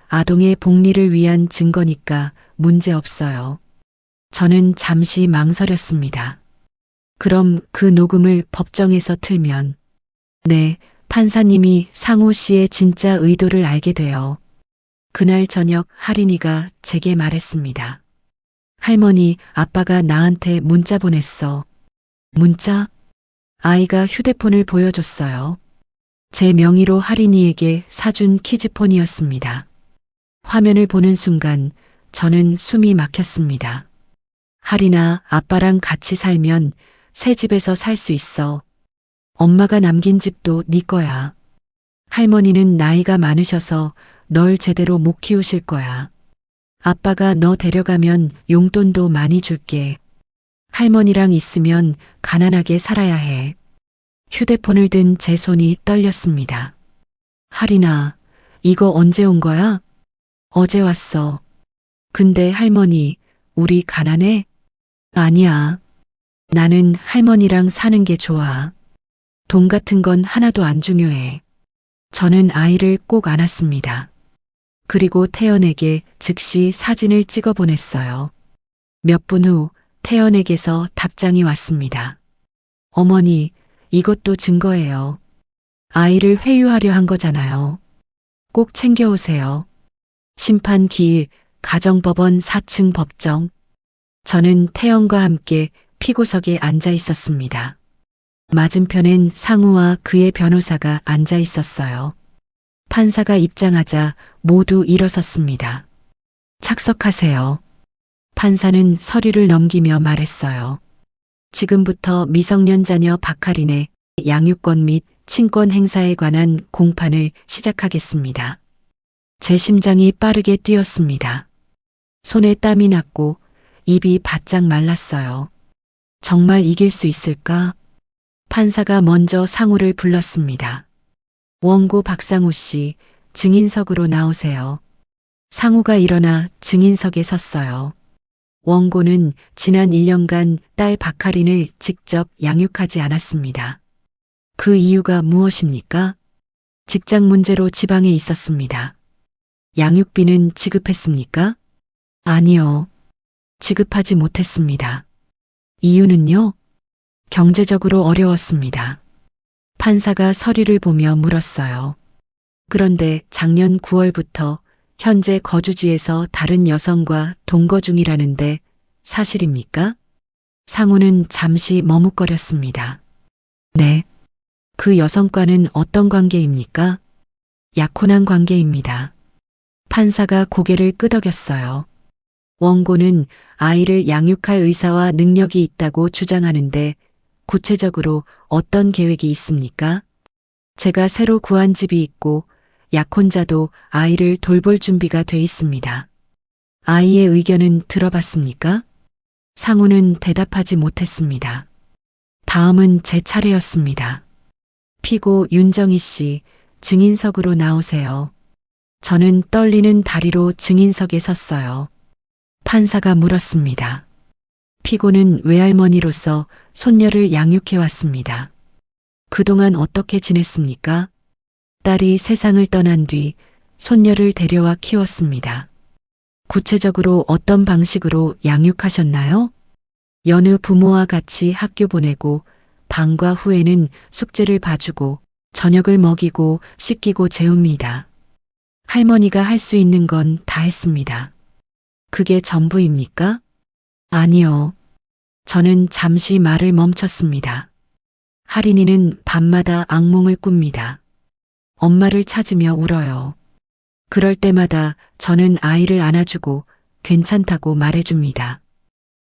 아동의 복리를 위한 증거니까 문제 없어요. 저는 잠시 망설였습니다. 그럼 그 녹음을 법정에서 틀면, 네, 판사님이 상우 씨의 진짜 의도를 알게 돼요. 그날 저녁 할인이가 제게 말했습니다. 할머니, 아빠가 나한테 문자 보냈어. 문자? 아이가 휴대폰을 보여줬어요. 제 명의로 할인이에게 사준 키즈폰이었습니다. 화면을 보는 순간 저는 숨이 막혔습니다. 할인아, 아빠랑 같이 살면 새 집에서 살 수 있어. 엄마가 남긴 집도 네 거야. 할머니는 나이가 많으셔서 널 제대로 못 키우실 거야. 아빠가 너 데려가면 용돈도 많이 줄게. 할머니랑 있으면 가난하게 살아야 해. 휴대폰을 든 제 손이 떨렸습니다. 할인아, 이거 언제 온 거야? 어제 왔어. 근데 할머니, 우리 가난해? 아니야. 나는 할머니랑 사는 게 좋아. 돈 같은 건 하나도 안 중요해. 저는 아이를 꼭 안았습니다. 그리고 태연에게 즉시 사진을 찍어 보냈어요. 몇 분 후 태연에게서 답장이 왔습니다. 어머니, 이것도 증거예요. 아이를 회유하려 한 거잖아요. 꼭 챙겨오세요. 심판 기일, 가정법원 4층 법정. 저는 태연과 함께 피고석에 앉아 있었습니다. 맞은편엔 상우와 그의 변호사가 앉아 있었어요. 판사가 입장하자 모두 일어섰습니다. 착석하세요. 판사는 서류를 넘기며 말했어요. 지금부터 미성년 자녀 박할인의 양육권 및 친권 행사에 관한 공판을 시작하겠습니다. 제 심장이 빠르게 뛰었습니다. 손에 땀이 났고 입이 바짝 말랐어요. 정말 이길 수 있을까? 판사가 먼저 상우를 불렀습니다. 원고 박상우 씨, 증인석으로 나오세요. 상우가 일어나 증인석에 섰어요. 원고는 지난 1년간 딸 박하린을 직접 양육하지 않았습니다. 그 이유가 무엇입니까? 직장 문제로 지방에 있었습니다. 양육비는 지급했습니까? 아니요. 지급하지 못했습니다. 이유는요? 경제적으로 어려웠습니다. 판사가 서류를 보며 물었어요. 그런데 작년 9월부터 현재 거주지에서 다른 여성과 동거 중이라는데 사실입니까? 상우는 잠시 머뭇거렸습니다. 네. 그 여성과는 어떤 관계입니까? 약혼한 관계입니다. 판사가 고개를 끄덕였어요. 원고는 아이를 양육할 의사와 능력이 있다고 주장하는데 구체적으로 어떤 계획이 있습니까? 제가 새로 구한 집이 있고 약혼자도 아이를 돌볼 준비가 돼 있습니다. 아이의 의견은 들어봤습니까? 상우는 대답하지 못했습니다. 다음은 제 차례였습니다. 피고 윤정희 씨, 증인석으로 나오세요. 저는 떨리는 다리로 증인석에 섰어요. 판사가 물었습니다. 피고는 외할머니로서 손녀를 양육해왔습니다. 그동안 어떻게 지냈습니까? 딸이 세상을 떠난 뒤 손녀를 데려와 키웠습니다. 구체적으로 어떤 방식으로 양육하셨나요? 여느 부모와 같이 학교 보내고 방과 후에는 숙제를 봐주고 저녁을 먹이고 씻기고 재웁니다. 할머니가 할 수 있는 건 다 했습니다. 그게 전부입니까? 아니요. 저는 잠시 말을 멈췄습니다. 하린이는 밤마다 악몽을 꿉니다. 엄마를 찾으며 울어요. 그럴 때마다 저는 아이를 안아주고 괜찮다고 말해줍니다.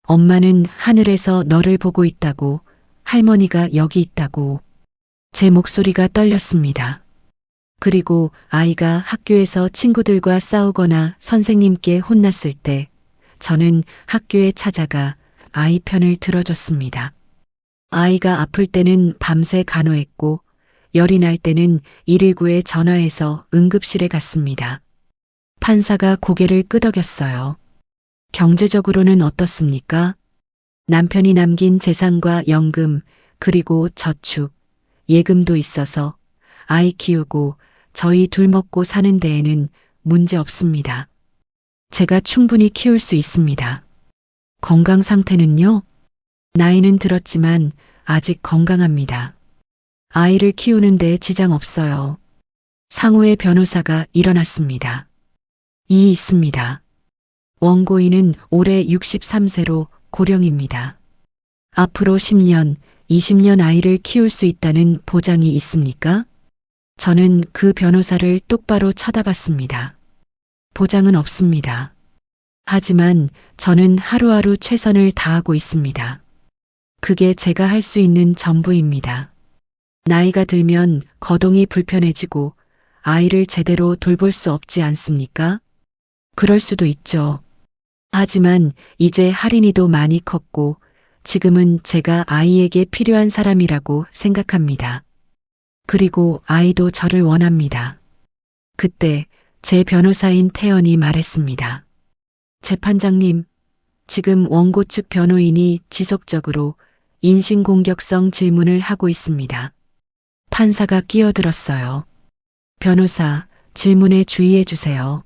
엄마는 하늘에서 너를 보고 있다고, 할머니가 여기 있다고. 제 목소리가 떨렸습니다. 그리고 아이가 학교에서 친구들과 싸우거나 선생님께 혼났을 때 저는 학교에 찾아가 아이 편을 들어줬습니다. 아이가 아플 때는 밤새 간호했고 열이 날 때는 119에 전화해서 응급실에 갔습니다. 판사가 고개를 끄덕였어요. 경제적으로는 어떻습니까? 남편이 남긴 재산과 연금, 그리고 저축, 예금도 있어서 아이 키우고 저희 둘 먹고 사는 데에는 문제 없습니다. 제가 충분히 키울 수 있습니다. 건강 상태는요? 나이는 들었지만 아직 건강합니다. 아이를 키우는 데 지장 없어요. 상우의 변호사가 일어났습니다. 이의 있습니다. 원고인은 올해 63세로 고령입니다. 앞으로 10년, 20년 아이를 키울 수 있다는 보장이 있습니까? 저는 그 변호사를 똑바로 쳐다봤습니다. 보장은 없습니다. 하지만 저는 하루하루 최선을 다하고 있습니다. 그게 제가 할 수 있는 전부입니다. 나이가 들면 거동이 불편해지고 아이를 제대로 돌볼 수 없지 않습니까? 그럴 수도 있죠. 하지만 이제 하린이도 많이 컸고 지금은 제가 아이에게 필요한 사람이라고 생각합니다. 그리고 아이도 저를 원합니다. 그때 제 변호사인 태연이 말했습니다. 재판장님, 지금 원고 측 변호인이 지속적으로 인신공격성 질문을 하고 있습니다. 판사가 끼어들었어요. 변호사, 질문에 주의해 주세요.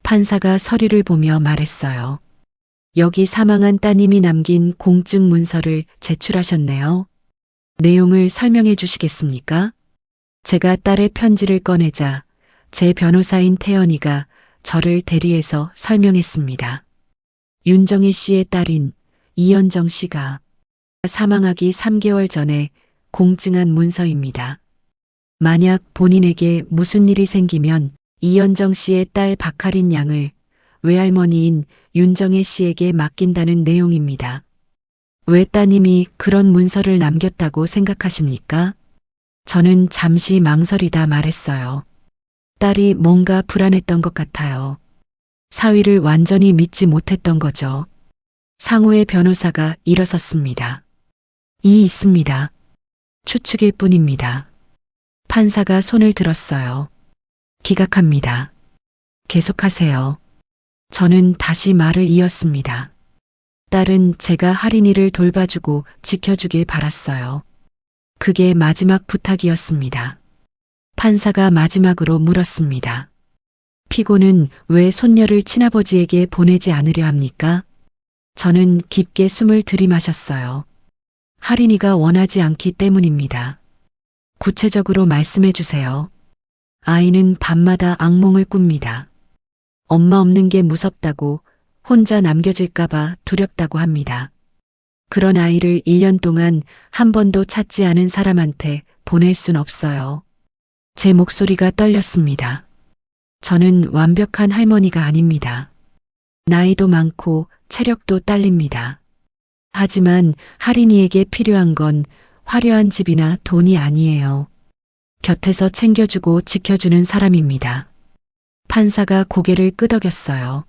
판사가 서류를 보며 말했어요. 여기 사망한 따님이 남긴 공증 문서를 제출하셨네요. 내용을 설명해 주시겠습니까? 제가 딸의 편지를 꺼내자 제 변호사인 태연이가 저를 대리해서 설명했습니다. 윤정희 씨의 딸인 이현정 씨가 사망하기 3개월 전에 공증한 문서입니다. 만약 본인에게 무슨 일이 생기면 이현정 씨의 딸 박하린 양을 외할머니인 윤정혜 씨에게 맡긴다는 내용입니다. 왜 따님이 그런 문서를 남겼다고 생각하십니까? 저는 잠시 망설이다 말했어요. 딸이 뭔가 불안했던 것 같아요. 사위를 완전히 믿지 못했던 거죠. 상우의 변호사가 일어섰습니다. 이의 있습니다. 추측일 뿐입니다. 판사가 손을 들었어요. 기각합니다. 계속하세요. 저는 다시 말을 이었습니다. 딸은 제가 할인이를 돌봐주고 지켜주길 바랐어요. 그게 마지막 부탁이었습니다. 판사가 마지막으로 물었습니다. 피고는 왜 손녀를 친아버지에게 보내지 않으려 합니까? 저는 깊게 숨을 들이마셨어요. 할인이가 원하지 않기 때문입니다. 구체적으로 말씀해 주세요. 아이는 밤마다 악몽을 꿉니다. 엄마 없는 게 무섭다고, 혼자 남겨질까봐 두렵다고 합니다. 그런 아이를 1년 동안 한 번도 찾지 않은 사람한테 보낼 순 없어요. 제 목소리가 떨렸습니다. 저는 완벽한 할머니가 아닙니다. 나이도 많고 체력도 딸립니다. 하지만 할인이에게 필요한 건 화려한 집이나 돈이 아니에요. 곁에서 챙겨주고 지켜주는 사람입니다. 판사가 고개를 끄덕였어요.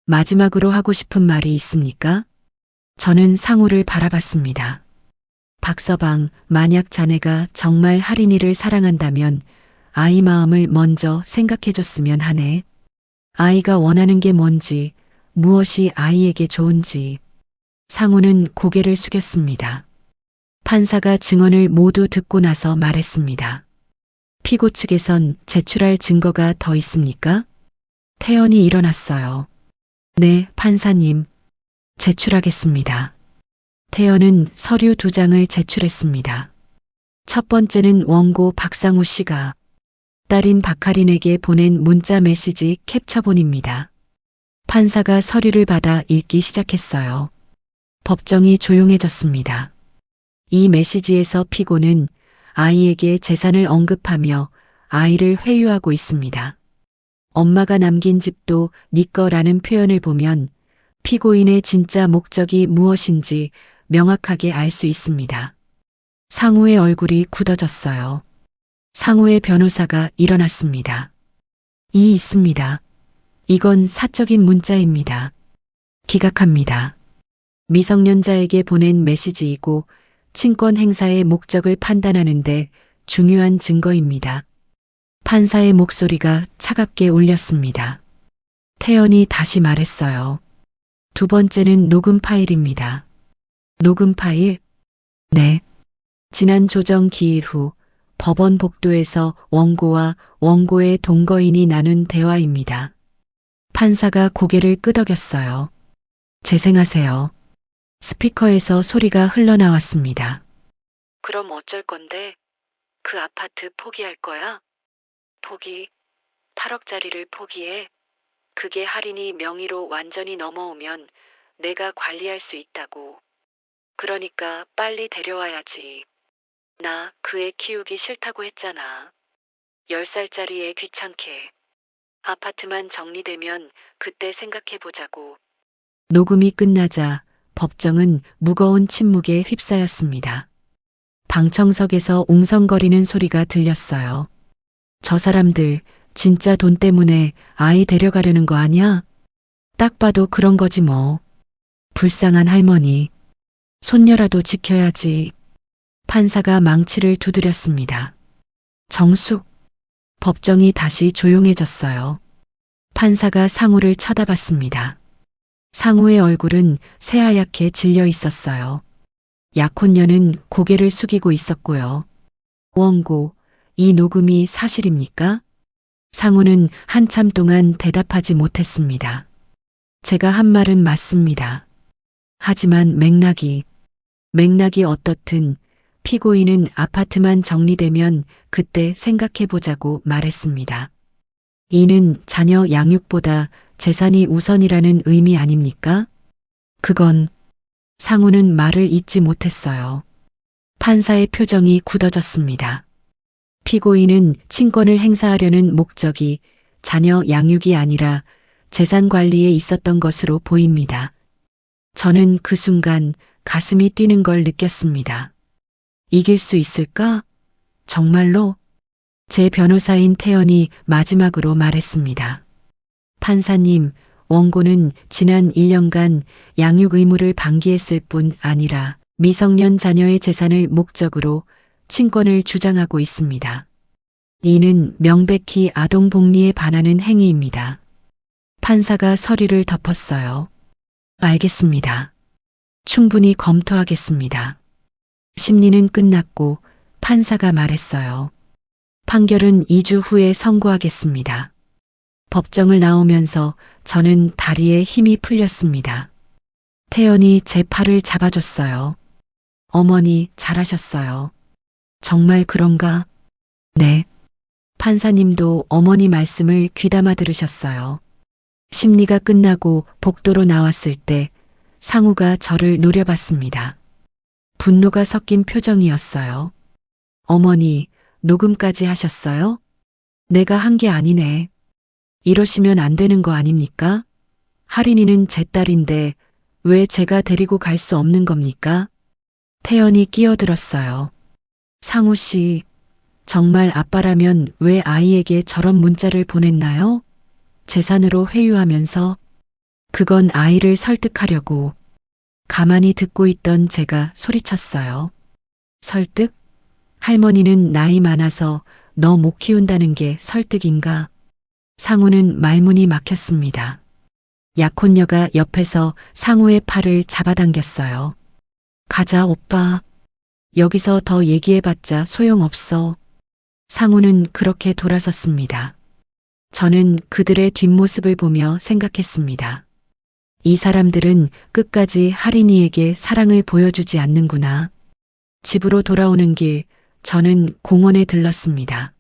마지막으로 하고 싶은 말이 있습니까? 저는 상우를 바라봤습니다. 박서방, 만약 자네가 정말 할인이를 사랑한다면 아이 마음을 먼저 생각해줬으면 하네. 아이가 원하는 게 뭔지, 무엇이 아이에게 좋은지. 상우는 고개를 숙였습니다. 판사가 증언을 모두 듣고 나서 말했습니다. 피고 측에선 제출할 증거가 더 있습니까? 태연이 일어났어요. 네, 판사님. 제출하겠습니다. 태연은 서류 2장을 제출했습니다. 첫 번째는 원고 박상우 씨가 딸인 박할인에게 보낸 문자 메시지 캡처본입니다. 판사가 서류를 받아 읽기 시작했어요. 법정이 조용해졌습니다. 이 메시지에서 피고는 아이에게 재산을 언급하며 아이를 회유하고 있습니다. 엄마가 남긴 집도 네 거라는 표현을 보면 피고인의 진짜 목적이 무엇인지 명확하게 알 수 있습니다. 상우의 얼굴이 굳어졌어요. 상우의 변호사가 일어났습니다. 있습니다. 이건 사적인 문자입니다. 기각합니다. 미성년자에게 보낸 메시지이고 친권 행사의 목적을 판단하는데 중요한 증거입니다. 판사의 목소리가 차갑게 울렸습니다. 태연이 다시 말했어요. 두 번째는 녹음 파일입니다. 녹음 파일? 네. 지난 조정 기일 후 법원 복도에서 원고와 원고의 동거인이 나눈 대화입니다. 판사가 고개를 끄덕였어요. 재생하세요. 스피커에서 소리가 흘러나왔습니다. 그럼 어쩔 건데? 그 아파트 포기할 거야? 포기? 8억짜리를 포기해? 그게 할인이 명의로 완전히 넘어오면 내가 관리할 수 있다고. 그러니까 빨리 데려와야지. 나 그 애 키우기 싫다고 했잖아. 10살짜리 애 귀찮게. 아파트만 정리되면 그때 생각해보자고. 녹음이 끝나자 법정은 무거운 침묵에 휩싸였습니다. 방청석에서 웅성거리는 소리가 들렸어요. 저 사람들 진짜 돈 때문에 아이 데려가려는 거 아니야? 딱 봐도 그런 거지 뭐. 불쌍한 할머니. 손녀라도 지켜야지. 판사가 망치를 두드렸습니다. 정숙. 법정이 다시 조용해졌어요. 판사가 상우를 쳐다봤습니다. 상우의 얼굴은 새하얗게 질려 있었어요. 약혼녀는 고개를 숙이고 있었고요. 원고, 이 녹음이 사실입니까? 상우는 한참 동안 대답하지 못했습니다. 제가 한 말은 맞습니다. 하지만 맥락이 어떻든 피고인은 아파트만 정리되면 그때 생각해보자고 말했습니다. 이는 자녀 양육보다 재산이 우선이라는 의미 아닙니까? 그건 상우는 말을 잇지 못했어요. 판사의 표정이 굳어졌습니다. 피고인은 친권을 행사하려는 목적이 자녀 양육이 아니라 재산 관리에 있었던 것으로 보입니다. 저는 그 순간 가슴이 뛰는 걸 느꼈습니다. 이길 수 있을까? 정말로? 제 변호사인 태연이 마지막으로 말했습니다. 판사님, 원고는 지난 1년간 양육 의무를 방기했을 뿐 아니라 미성년 자녀의 재산을 목적으로 친권을 주장하고 있습니다. 이는 명백히 아동 복리에 반하는 행위입니다. 판사가 서류를 덮었어요. 알겠습니다. 충분히 검토하겠습니다. 심리는 끝났고 판사가 말했어요. 판결은 2주 후에 선고하겠습니다. 법정을 나오면서 저는 다리에 힘이 풀렸습니다. 태연이 제 팔을 잡아줬어요. 어머니, 잘하셨어요. 정말 그런가? 네. 판사님도 어머니 말씀을 귀담아 들으셨어요. 심리가 끝나고 복도로 나왔을 때 상우가 저를 노려봤습니다. 분노가 섞인 표정이었어요. 어머니, 녹음까지 하셨어요? 내가 한 게 아니네. 이러시면 안 되는 거 아닙니까? 할인이는 제 딸인데 왜 제가 데리고 갈 수 없는 겁니까? 태연이 끼어들었어요. 상우 씨, 정말 아빠라면 왜 아이에게 저런 문자를 보냈나요? 재산으로 회유하면서 그건 아이를 설득하려고. 가만히 듣고 있던 제가 소리쳤어요. 설득? 할머니는 나이 많아서 너 못 키운다는 게 설득인가? 상우는 말문이 막혔습니다. 약혼녀가 옆에서 상우의 팔을 잡아당겼어요. 가자, 오빠. 여기서 더 얘기해봤자 소용없어. 상우는 그렇게 돌아섰습니다. 저는 그들의 뒷모습을 보며 생각했습니다. 이 사람들은 끝까지 할인이에게 사랑을 보여주지 않는구나. 집으로 돌아오는 길, 저는 공원에 들렀습니다.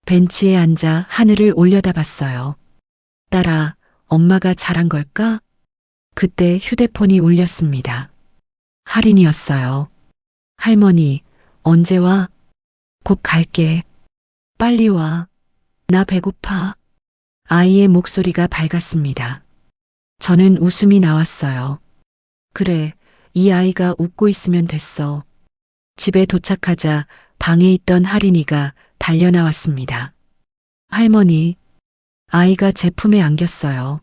벤치에 앉아 하늘을 올려다봤어요. 딸아, 엄마가 잘한 걸까? 그때 휴대폰이 울렸습니다. 할인이었어요. 할머니, 언제 와? 곧 갈게. 빨리 와. 나 배고파. 아이의 목소리가 밝았습니다. 저는 웃음이 나왔어요. 그래, 이 아이가 웃고 있으면 됐어. 집에 도착하자 방에 있던 할인이가 달려나왔습니다. 할머니, 아이가 제 품에 안겼어요.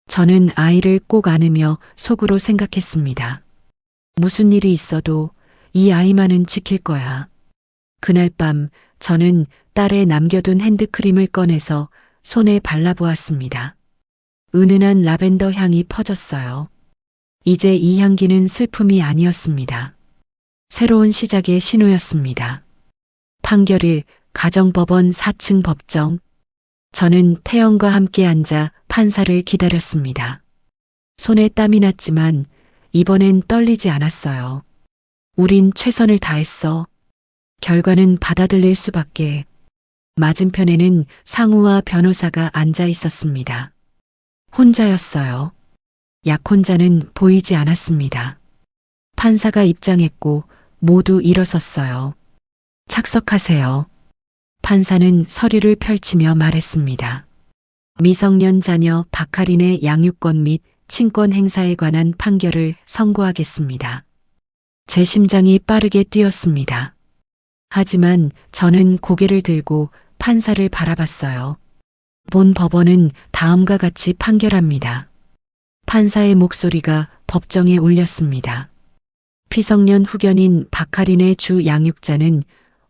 저는 아이를 꼭 안으며 속으로 생각했습니다. 무슨 일이 있어도 이 아이만은 지킬 거야. 그날 밤 저는 딸의 남겨둔 핸드크림을 꺼내서 손에 발라보았습니다. 은은한 라벤더 향이 퍼졌어요. 이제 이 향기는 슬픔이 아니었습니다. 새로운 시작의 신호였습니다. 판결일 가정법원 4층 법정. 저는 태연과 함께 앉아 판사를 기다렸습니다. 손에 땀이 났지만 이번엔 떨리지 않았어요. 우린 최선을 다했어. 결과는 받아들일 수밖에. 맞은편에는 상우와 변호사가 앉아 있었습니다. 혼자였어요. 약혼자는 보이지 않았습니다. 판사가 입장했고 모두 일어섰어요. 착석하세요. 판사는 서류를 펼치며 말했습니다. 미성년 자녀 박할인의 양육권 및 친권 행사에 관한 판결을 선고하겠습니다. 제 심장이 빠르게 뛰었습니다. 하지만 저는 고개를 들고 판사를 바라봤어요. 본 법원은 다음과 같이 판결합니다. 판사의 목소리가 법정에 울렸습니다. 피성년 후견인 박할인의 주 양육자는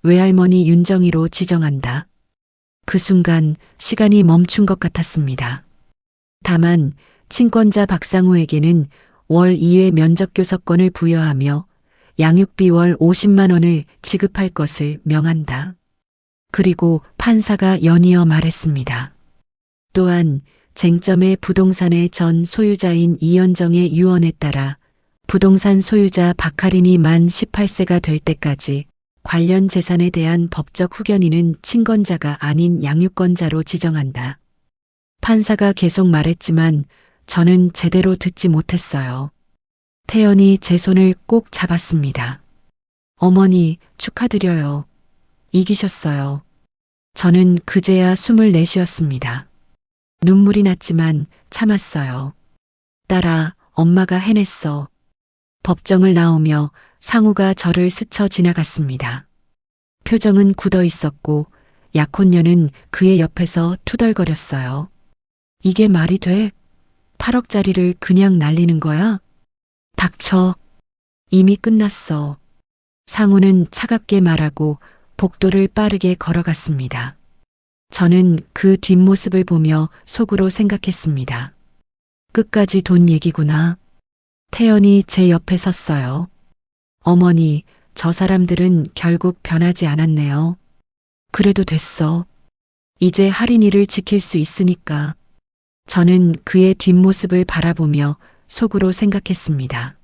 외할머니 윤정희로 지정한다. 그 순간 시간이 멈춘 것 같았습니다. 다만 친권자 박상우에게는 월 2회 면접교섭권을 부여하며 양육비 월 50만 원을 지급할 것을 명한다. 그리고 판사가 연이어 말했습니다. 또한 쟁점의 부동산의 전 소유자인 이현정의 유언에 따라 부동산 소유자 박할인이 만 18세가 될 때까지 관련 재산에 대한 법적 후견인은 친권자가 아닌 양육권자로 지정한다. 판사가 계속 말했지만 저는 제대로 듣지 못했어요. 태연이 제 손을 꼭 잡았습니다. 어머니, 축하드려요. 이기셨어요. 저는 그제야 숨을 내쉬었습니다. 눈물이 났지만 참았어요. 딸아, 엄마가 해냈어. 법정을 나오며 상우가 저를 스쳐 지나갔습니다. 표정은 굳어 있었고 약혼녀는 그의 옆에서 투덜거렸어요. 이게 말이 돼? 8억짜리를 그냥 날리는 거야? 닥쳐. 이미 끝났어. 상우는 차갑게 말하고 복도를 빠르게 걸어갔습니다. 저는 그 뒷모습을 보며 속으로 생각했습니다. 끝까지 돈 얘기구나. 태연이 제 옆에 섰어요. 어머니, 저 사람들은 결국 변하지 않았네요. 그래도 됐어. 이제 할인이를 지킬 수 있으니까. 저는 그의 뒷모습을 바라보며 속으로 생각했습니다.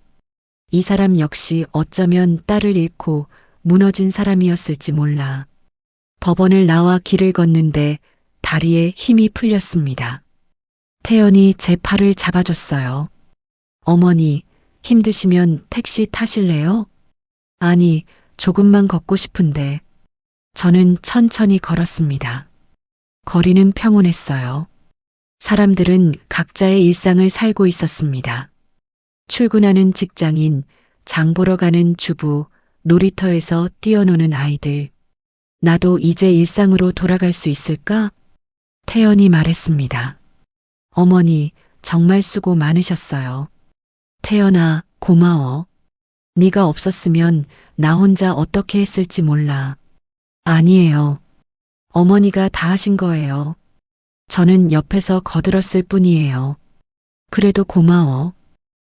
이 사람 역시 어쩌면 딸을 잃고 무너진 사람이었을지 몰라. 법원을 나와 길을 걷는데 다리에 힘이 풀렸습니다. 태연이 제 팔을 잡아줬어요. 어머니, 힘드시면 택시 타실래요? 아니, 조금만 걷고 싶은데. 저는 천천히 걸었습니다. 거리는 평온했어요. 사람들은 각자의 일상을 살고 있었습니다. 출근하는 직장인, 장 보러 가는 주부, 놀이터에서 뛰어노는 아이들. 나도 이제 일상으로 돌아갈 수 있을까? 태연이 말했습니다. 어머니, 정말 수고 많으셨어요. 태연아, 고마워. 네가 없었으면 나 혼자 어떻게 했을지 몰라. 아니에요. 어머니가 다 하신 거예요. 저는 옆에서 거들었을 뿐이에요. 그래도 고마워.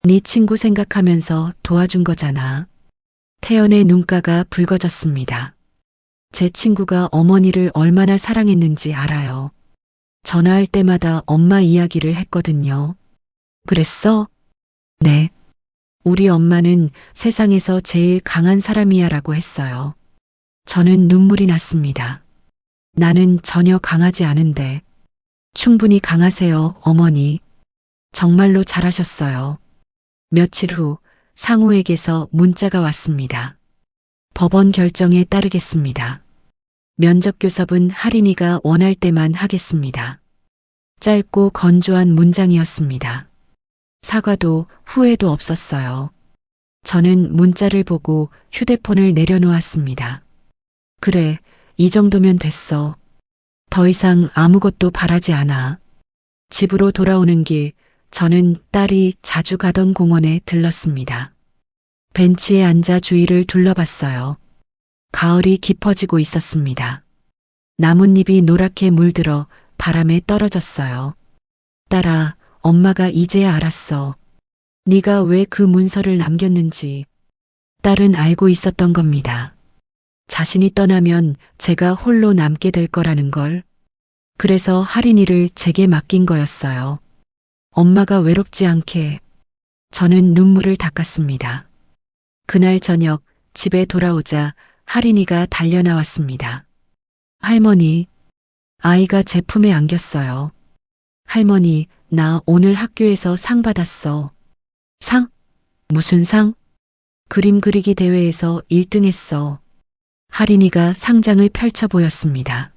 네 친구 생각하면서 도와준 거잖아. 태연의 눈가가 붉어졌습니다. 제 친구가 어머니를 얼마나 사랑했는지 알아요. 전화할 때마다 엄마 이야기를 했거든요. 그랬어? 네. 우리 엄마는 세상에서 제일 강한 사람이야 라고 했어요. 저는 눈물이 났습니다. 나는 전혀 강하지 않은데. 충분히 강하세요, 어머니. 정말로 잘하셨어요. 며칠 후 상우에게서 문자가 왔습니다. 법원 결정에 따르겠습니다. 면접 교섭은 할인이가 원할 때만 하겠습니다. 짧고 건조한 문장이었습니다. 사과도 후회도 없었어요. 저는 문자를 보고 휴대폰을 내려놓았습니다. 그래, 이 정도면 됐어. 더 이상 아무것도 바라지 않아. 집으로 돌아오는 길, 저는 딸이 자주 가던 공원에 들렀습니다. 벤치에 앉아 주위를 둘러봤어요. 가을이 깊어지고 있었습니다. 나뭇잎이 노랗게 물들어 바람에 떨어졌어요. 딸아, 엄마가 이제야 알았어. 네가 왜 그 문서를 남겼는지. 딸은 알고 있었던 겁니다. 자신이 떠나면 제가 홀로 남게 될 거라는 걸. 그래서 할인이를 제게 맡긴 거였어요. 엄마가 외롭지 않게. 저는 눈물을 닦았습니다. 그날 저녁 집에 돌아오자 할인이가 달려나왔습니다. 할머니, 아이가 제 품에 안겼어요. 할머니, 나 오늘 학교에서 상 받았어. 상? 무슨 상? 그림 그리기 대회에서 1등 했어. 할인이가 상장을 펼쳐 보였습니다.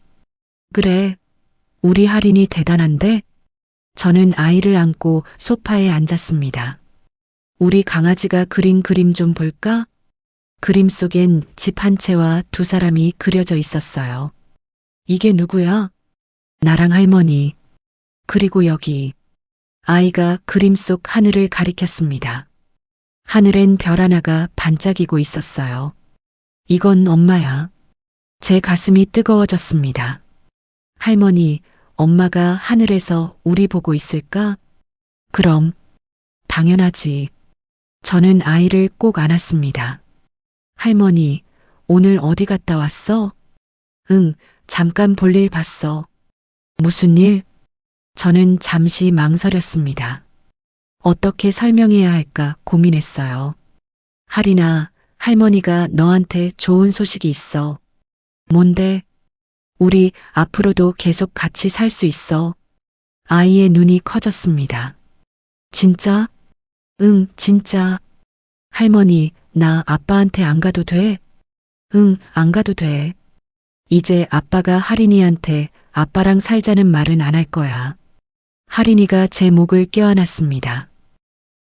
그래, 우리 할인이 대단한데? 저는 아이를 안고 소파에 앉았습니다. 우리 강아지가 그린 그림 좀 볼까? 그림 속엔 집 한 채와 두 사람이 그려져 있었어요. 이게 누구야? 나랑 할머니. 그리고 여기. 아이가 그림 속 하늘을 가리켰습니다. 하늘엔 별 하나가 반짝이고 있었어요. 이건 엄마야. 제 가슴이 뜨거워졌습니다. 할머니, 엄마가 하늘에서 우리 보고 있을까? 그럼, 당연하지. 저는 아이를 꼭 안았습니다. 할머니, 오늘 어디 갔다 왔어? 응, 잠깐 볼일 봤어. 무슨 일? 저는 잠시 망설였습니다. 어떻게 설명해야 할까 고민했어요. 할인아, 할머니가 너한테 좋은 소식이 있어. 뭔데? 우리 앞으로도 계속 같이 살 수 있어. 아이의 눈이 커졌습니다. 진짜? 응, 진짜. 할머니, 나 아빠한테 안 가도 돼? 응, 안 가도 돼. 이제 아빠가 할인이한테 아빠랑 살자는 말은 안 할 거야. 할인이가 제 목을 껴안았습니다.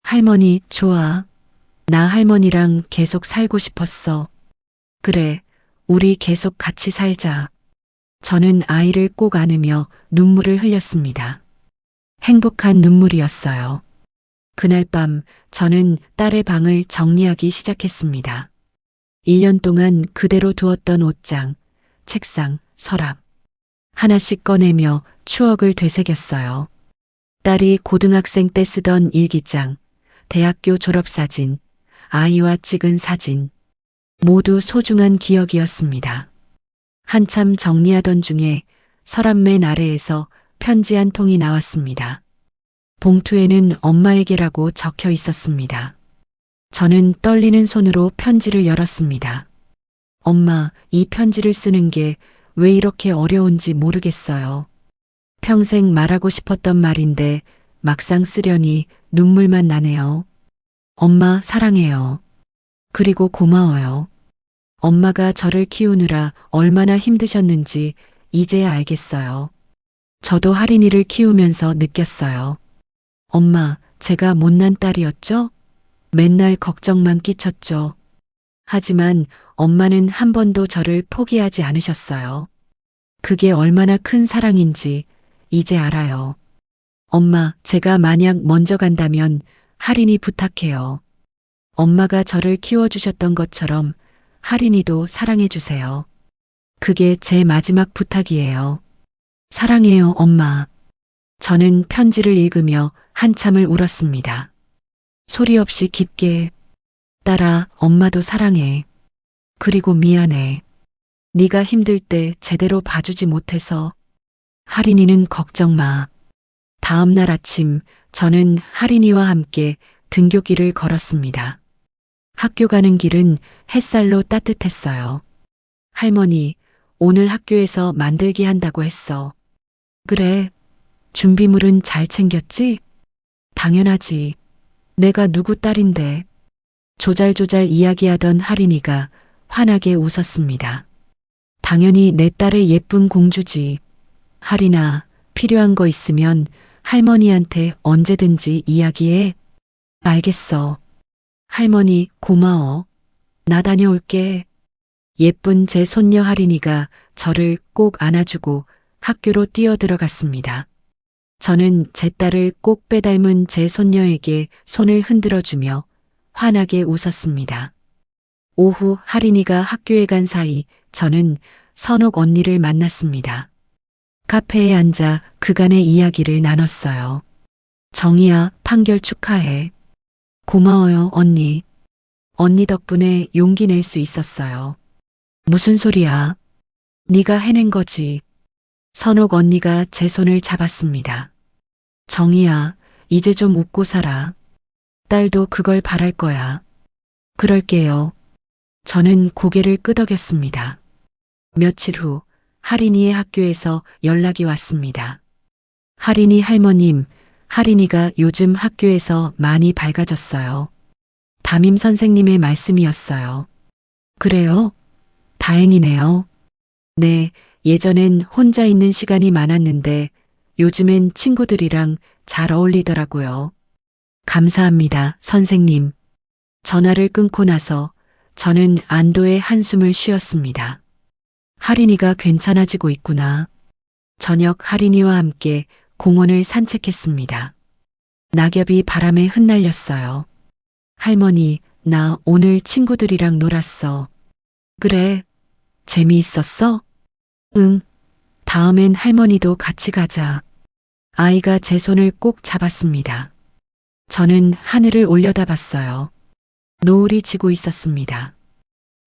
할머니, 좋아. 나 할머니랑 계속 살고 싶었어. 그래, 우리 계속 같이 살자. 저는 아이를 꼭 안으며 눈물을 흘렸습니다. 행복한 눈물이었어요. 그날 밤 저는 딸의 방을 정리하기 시작했습니다. 1년 동안 그대로 두었던 옷장, 책상, 서랍. 하나씩 꺼내며 추억을 되새겼어요. 딸이 고등학생 때 쓰던 일기장, 대학교 졸업사진, 아이와 찍은 사진, 모두 소중한 기억이었습니다. 한참 정리하던 중에 서랍맨 아래에서 편지 한 통이 나왔습니다. 봉투에는 엄마에게라고 적혀 있었습니다. 저는 떨리는 손으로 편지를 열었습니다. 엄마, 이 편지를 쓰는 게 왜 이렇게 어려운지 모르겠어요. 평생 말하고 싶었던 말인데 막상 쓰려니 눈물만 나네요. 엄마 사랑해요. 그리고 고마워요. 엄마가 저를 키우느라 얼마나 힘드셨는지 이제야 알겠어요. 저도 할인이를 키우면서 느꼈어요. 엄마, 제가 못난 딸이었죠? 맨날 걱정만 끼쳤죠. 하지만 엄마는 한 번도 저를 포기하지 않으셨어요. 그게 얼마나 큰 사랑인지 이제 알아요. 엄마, 제가 만약 먼저 간다면 할인이 부탁해요. 엄마가 저를 키워주셨던 것처럼 할인이도 사랑해주세요. 그게 제 마지막 부탁이에요. 사랑해요, 엄마. 저는 편지를 읽으며 한참을 울었습니다. 소리 없이 깊게, 딸아, 엄마도 사랑해. 그리고 미안해. 네가 힘들 때 제대로 봐주지 못해서. 할인이는 걱정 마. 다음 날 아침 저는 할인이와 함께 등굣길을 걸었습니다. 학교 가는 길은 햇살로 따뜻했어요. 할머니, 오늘 학교에서 만들기 한다고 했어. 그래. 준비물은 잘 챙겼지? 당연하지. 내가 누구 딸인데. 조잘조잘 이야기하던 할인이가 환하게 웃었습니다. 당연히 내 딸의 예쁜 공주지. 할인아, 필요한 거 있으면 할머니한테 언제든지 이야기해. 알겠어. 할머니, 고마워. 나 다녀올게. 예쁜 제 손녀 할인이가 저를 꼭 안아주고 학교로 뛰어들어갔습니다. 저는 제 딸을 꼭 빼닮은 제 손녀에게 손을 흔들어주며 환하게 웃었습니다. 오후 할인이가 학교에 간 사이 저는 선옥 언니를 만났습니다. 카페에 앉아 그간의 이야기를 나눴어요. 정희야, 판결 축하해. 고마워요, 언니. 언니 덕분에 용기 낼 수 있었어요. 무슨 소리야? 네가 해낸 거지. 선옥 언니가 제 손을 잡았습니다. 정희야, 이제 좀 웃고 살아. 딸도 그걸 바랄 거야. 그럴게요. 저는 고개를 끄덕였습니다. 며칠 후 할인이의 학교에서 연락이 왔습니다. 할인이 할머님, 할인이가 요즘 학교에서 많이 밝아졌어요. 담임 선생님의 말씀이었어요. 그래요? 다행이네요. 네, 예전엔 혼자 있는 시간이 많았는데 요즘엔 친구들이랑 잘 어울리더라고요. 감사합니다, 선생님. 전화를 끊고 나서 저는 안도의 한숨을 쉬었습니다. 할인이가 괜찮아지고 있구나. 저녁 할인이와 함께 공원을 산책했습니다. 낙엽이 바람에 흩날렸어요. 할머니, 나 오늘 친구들이랑 놀았어. 그래, 재미있었어? 응. 다음엔 할머니도 같이 가자. 아이가 제 손을 꼭 잡았습니다. 저는 하늘을 올려다봤어요. 노을이 지고 있었습니다.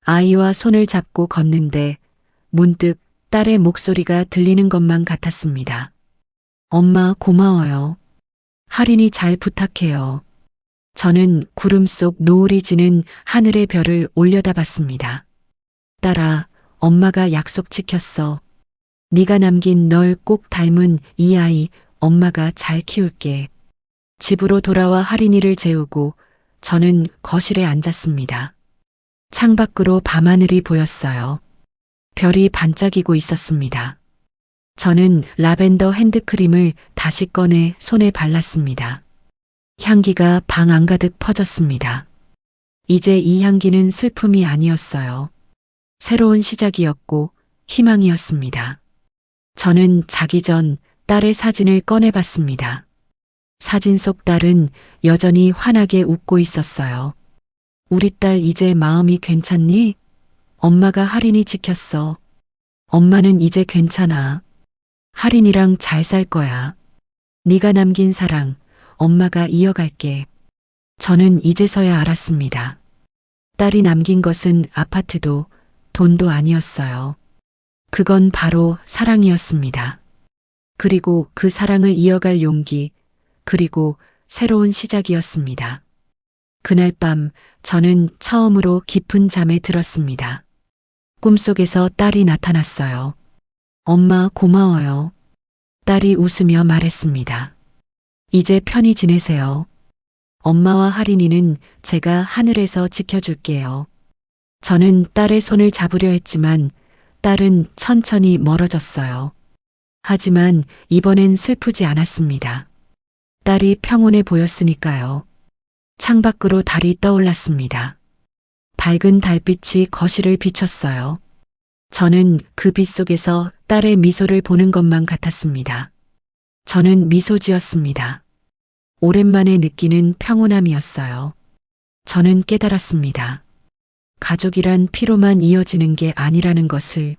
아이와 손을 잡고 걷는데 문득 딸의 목소리가 들리는 것만 같았습니다. 엄마 고마워요. 할인이 잘 부탁해요. 저는 구름 속 노을이 지는 하늘의 별을 올려다봤습니다. 딸아, 엄마가 약속 지켰어. 네가 남긴 널 꼭 닮은 이 아이 엄마가 잘 키울게. 집으로 돌아와 할인이를 재우고 저는 거실에 앉았습니다. 창밖으로 밤하늘이 보였어요. 별이 반짝이고 있었습니다. 저는 라벤더 핸드크림을 다시 꺼내 손에 발랐습니다. 향기가 방 안가득 퍼졌습니다. 이제 이 향기는 슬픔이 아니었어요. 새로운 시작이었고 희망이었습니다. 저는 자기 전 딸의 사진을 꺼내봤습니다. 사진 속 딸은 여전히 환하게 웃고 있었어요. 우리 딸 이제 마음이 괜찮니? 엄마가 할인이 지켰어. 엄마는 이제 괜찮아. 할인이랑 잘 살 거야. 네가 남긴 사랑, 엄마가 이어갈게. 저는 이제서야 알았습니다. 딸이 남긴 것은 아파트도 돈도 아니었어요. 그건 바로 사랑이었습니다. 그리고 그 사랑을 이어갈 용기, 그리고 새로운 시작이었습니다. 그날 밤 저는 처음으로 깊은 잠에 들었습니다. 꿈속에서 딸이 나타났어요. 엄마 고마워요. 딸이 웃으며 말했습니다. 이제 편히 지내세요. 엄마와 할인이는 제가 하늘에서 지켜줄게요. 저는 딸의 손을 잡으려 했지만 딸은 천천히 멀어졌어요. 하지만 이번엔 슬프지 않았습니다. 딸이 평온해 보였으니까요. 창밖으로 달이 떠올랐습니다. 밝은 달빛이 거실을 비췄어요. 저는 그 빛 속에서 딸의 미소를 보는 것만 같았습니다. 저는 미소 지었습니다. 오랜만에 느끼는 평온함이었어요. 저는 깨달았습니다. 가족이란 피로만 이어지는 게 아니라는 것을.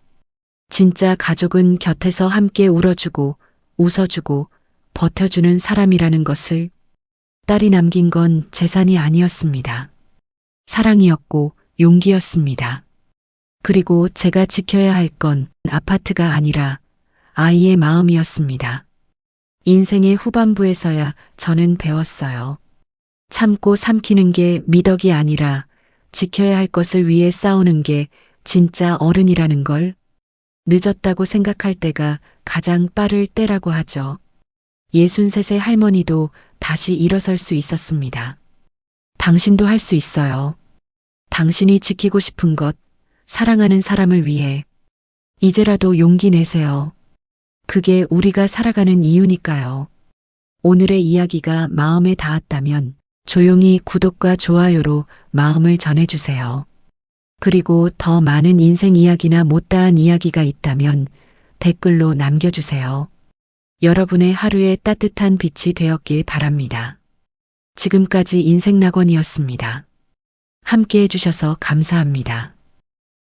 진짜 가족은 곁에서 함께 울어주고 웃어주고 버텨주는 사람이라는 것을. 딸이 남긴 건 재산이 아니었습니다. 사랑이었고 용기였습니다. 그리고 제가 지켜야 할 건 아파트가 아니라 아이의 마음이었습니다. 인생의 후반부에서야 저는 배웠어요. 참고 삼키는 게 미덕이 아니라 지켜야 할 것을 위해 싸우는 게 진짜 어른이라는 걸. 늦었다고 생각할 때가 가장 빠를 때라고 하죠. 63세 할머니도 다시 일어설 수 있었습니다. 당신도 할 수 있어요. 당신이 지키고 싶은 것, 사랑하는 사람을 위해. 이제라도 용기 내세요. 그게 우리가 살아가는 이유니까요. 오늘의 이야기가 마음에 닿았다면 조용히 구독과 좋아요로 마음을 전해주세요. 그리고 더 많은 인생 이야기나 못다한 이야기가 있다면 댓글로 남겨주세요. 여러분의 하루에 따뜻한 빛이 되었길 바랍니다. 지금까지 인생낙원이었습니다. 함께 해주셔서 감사합니다.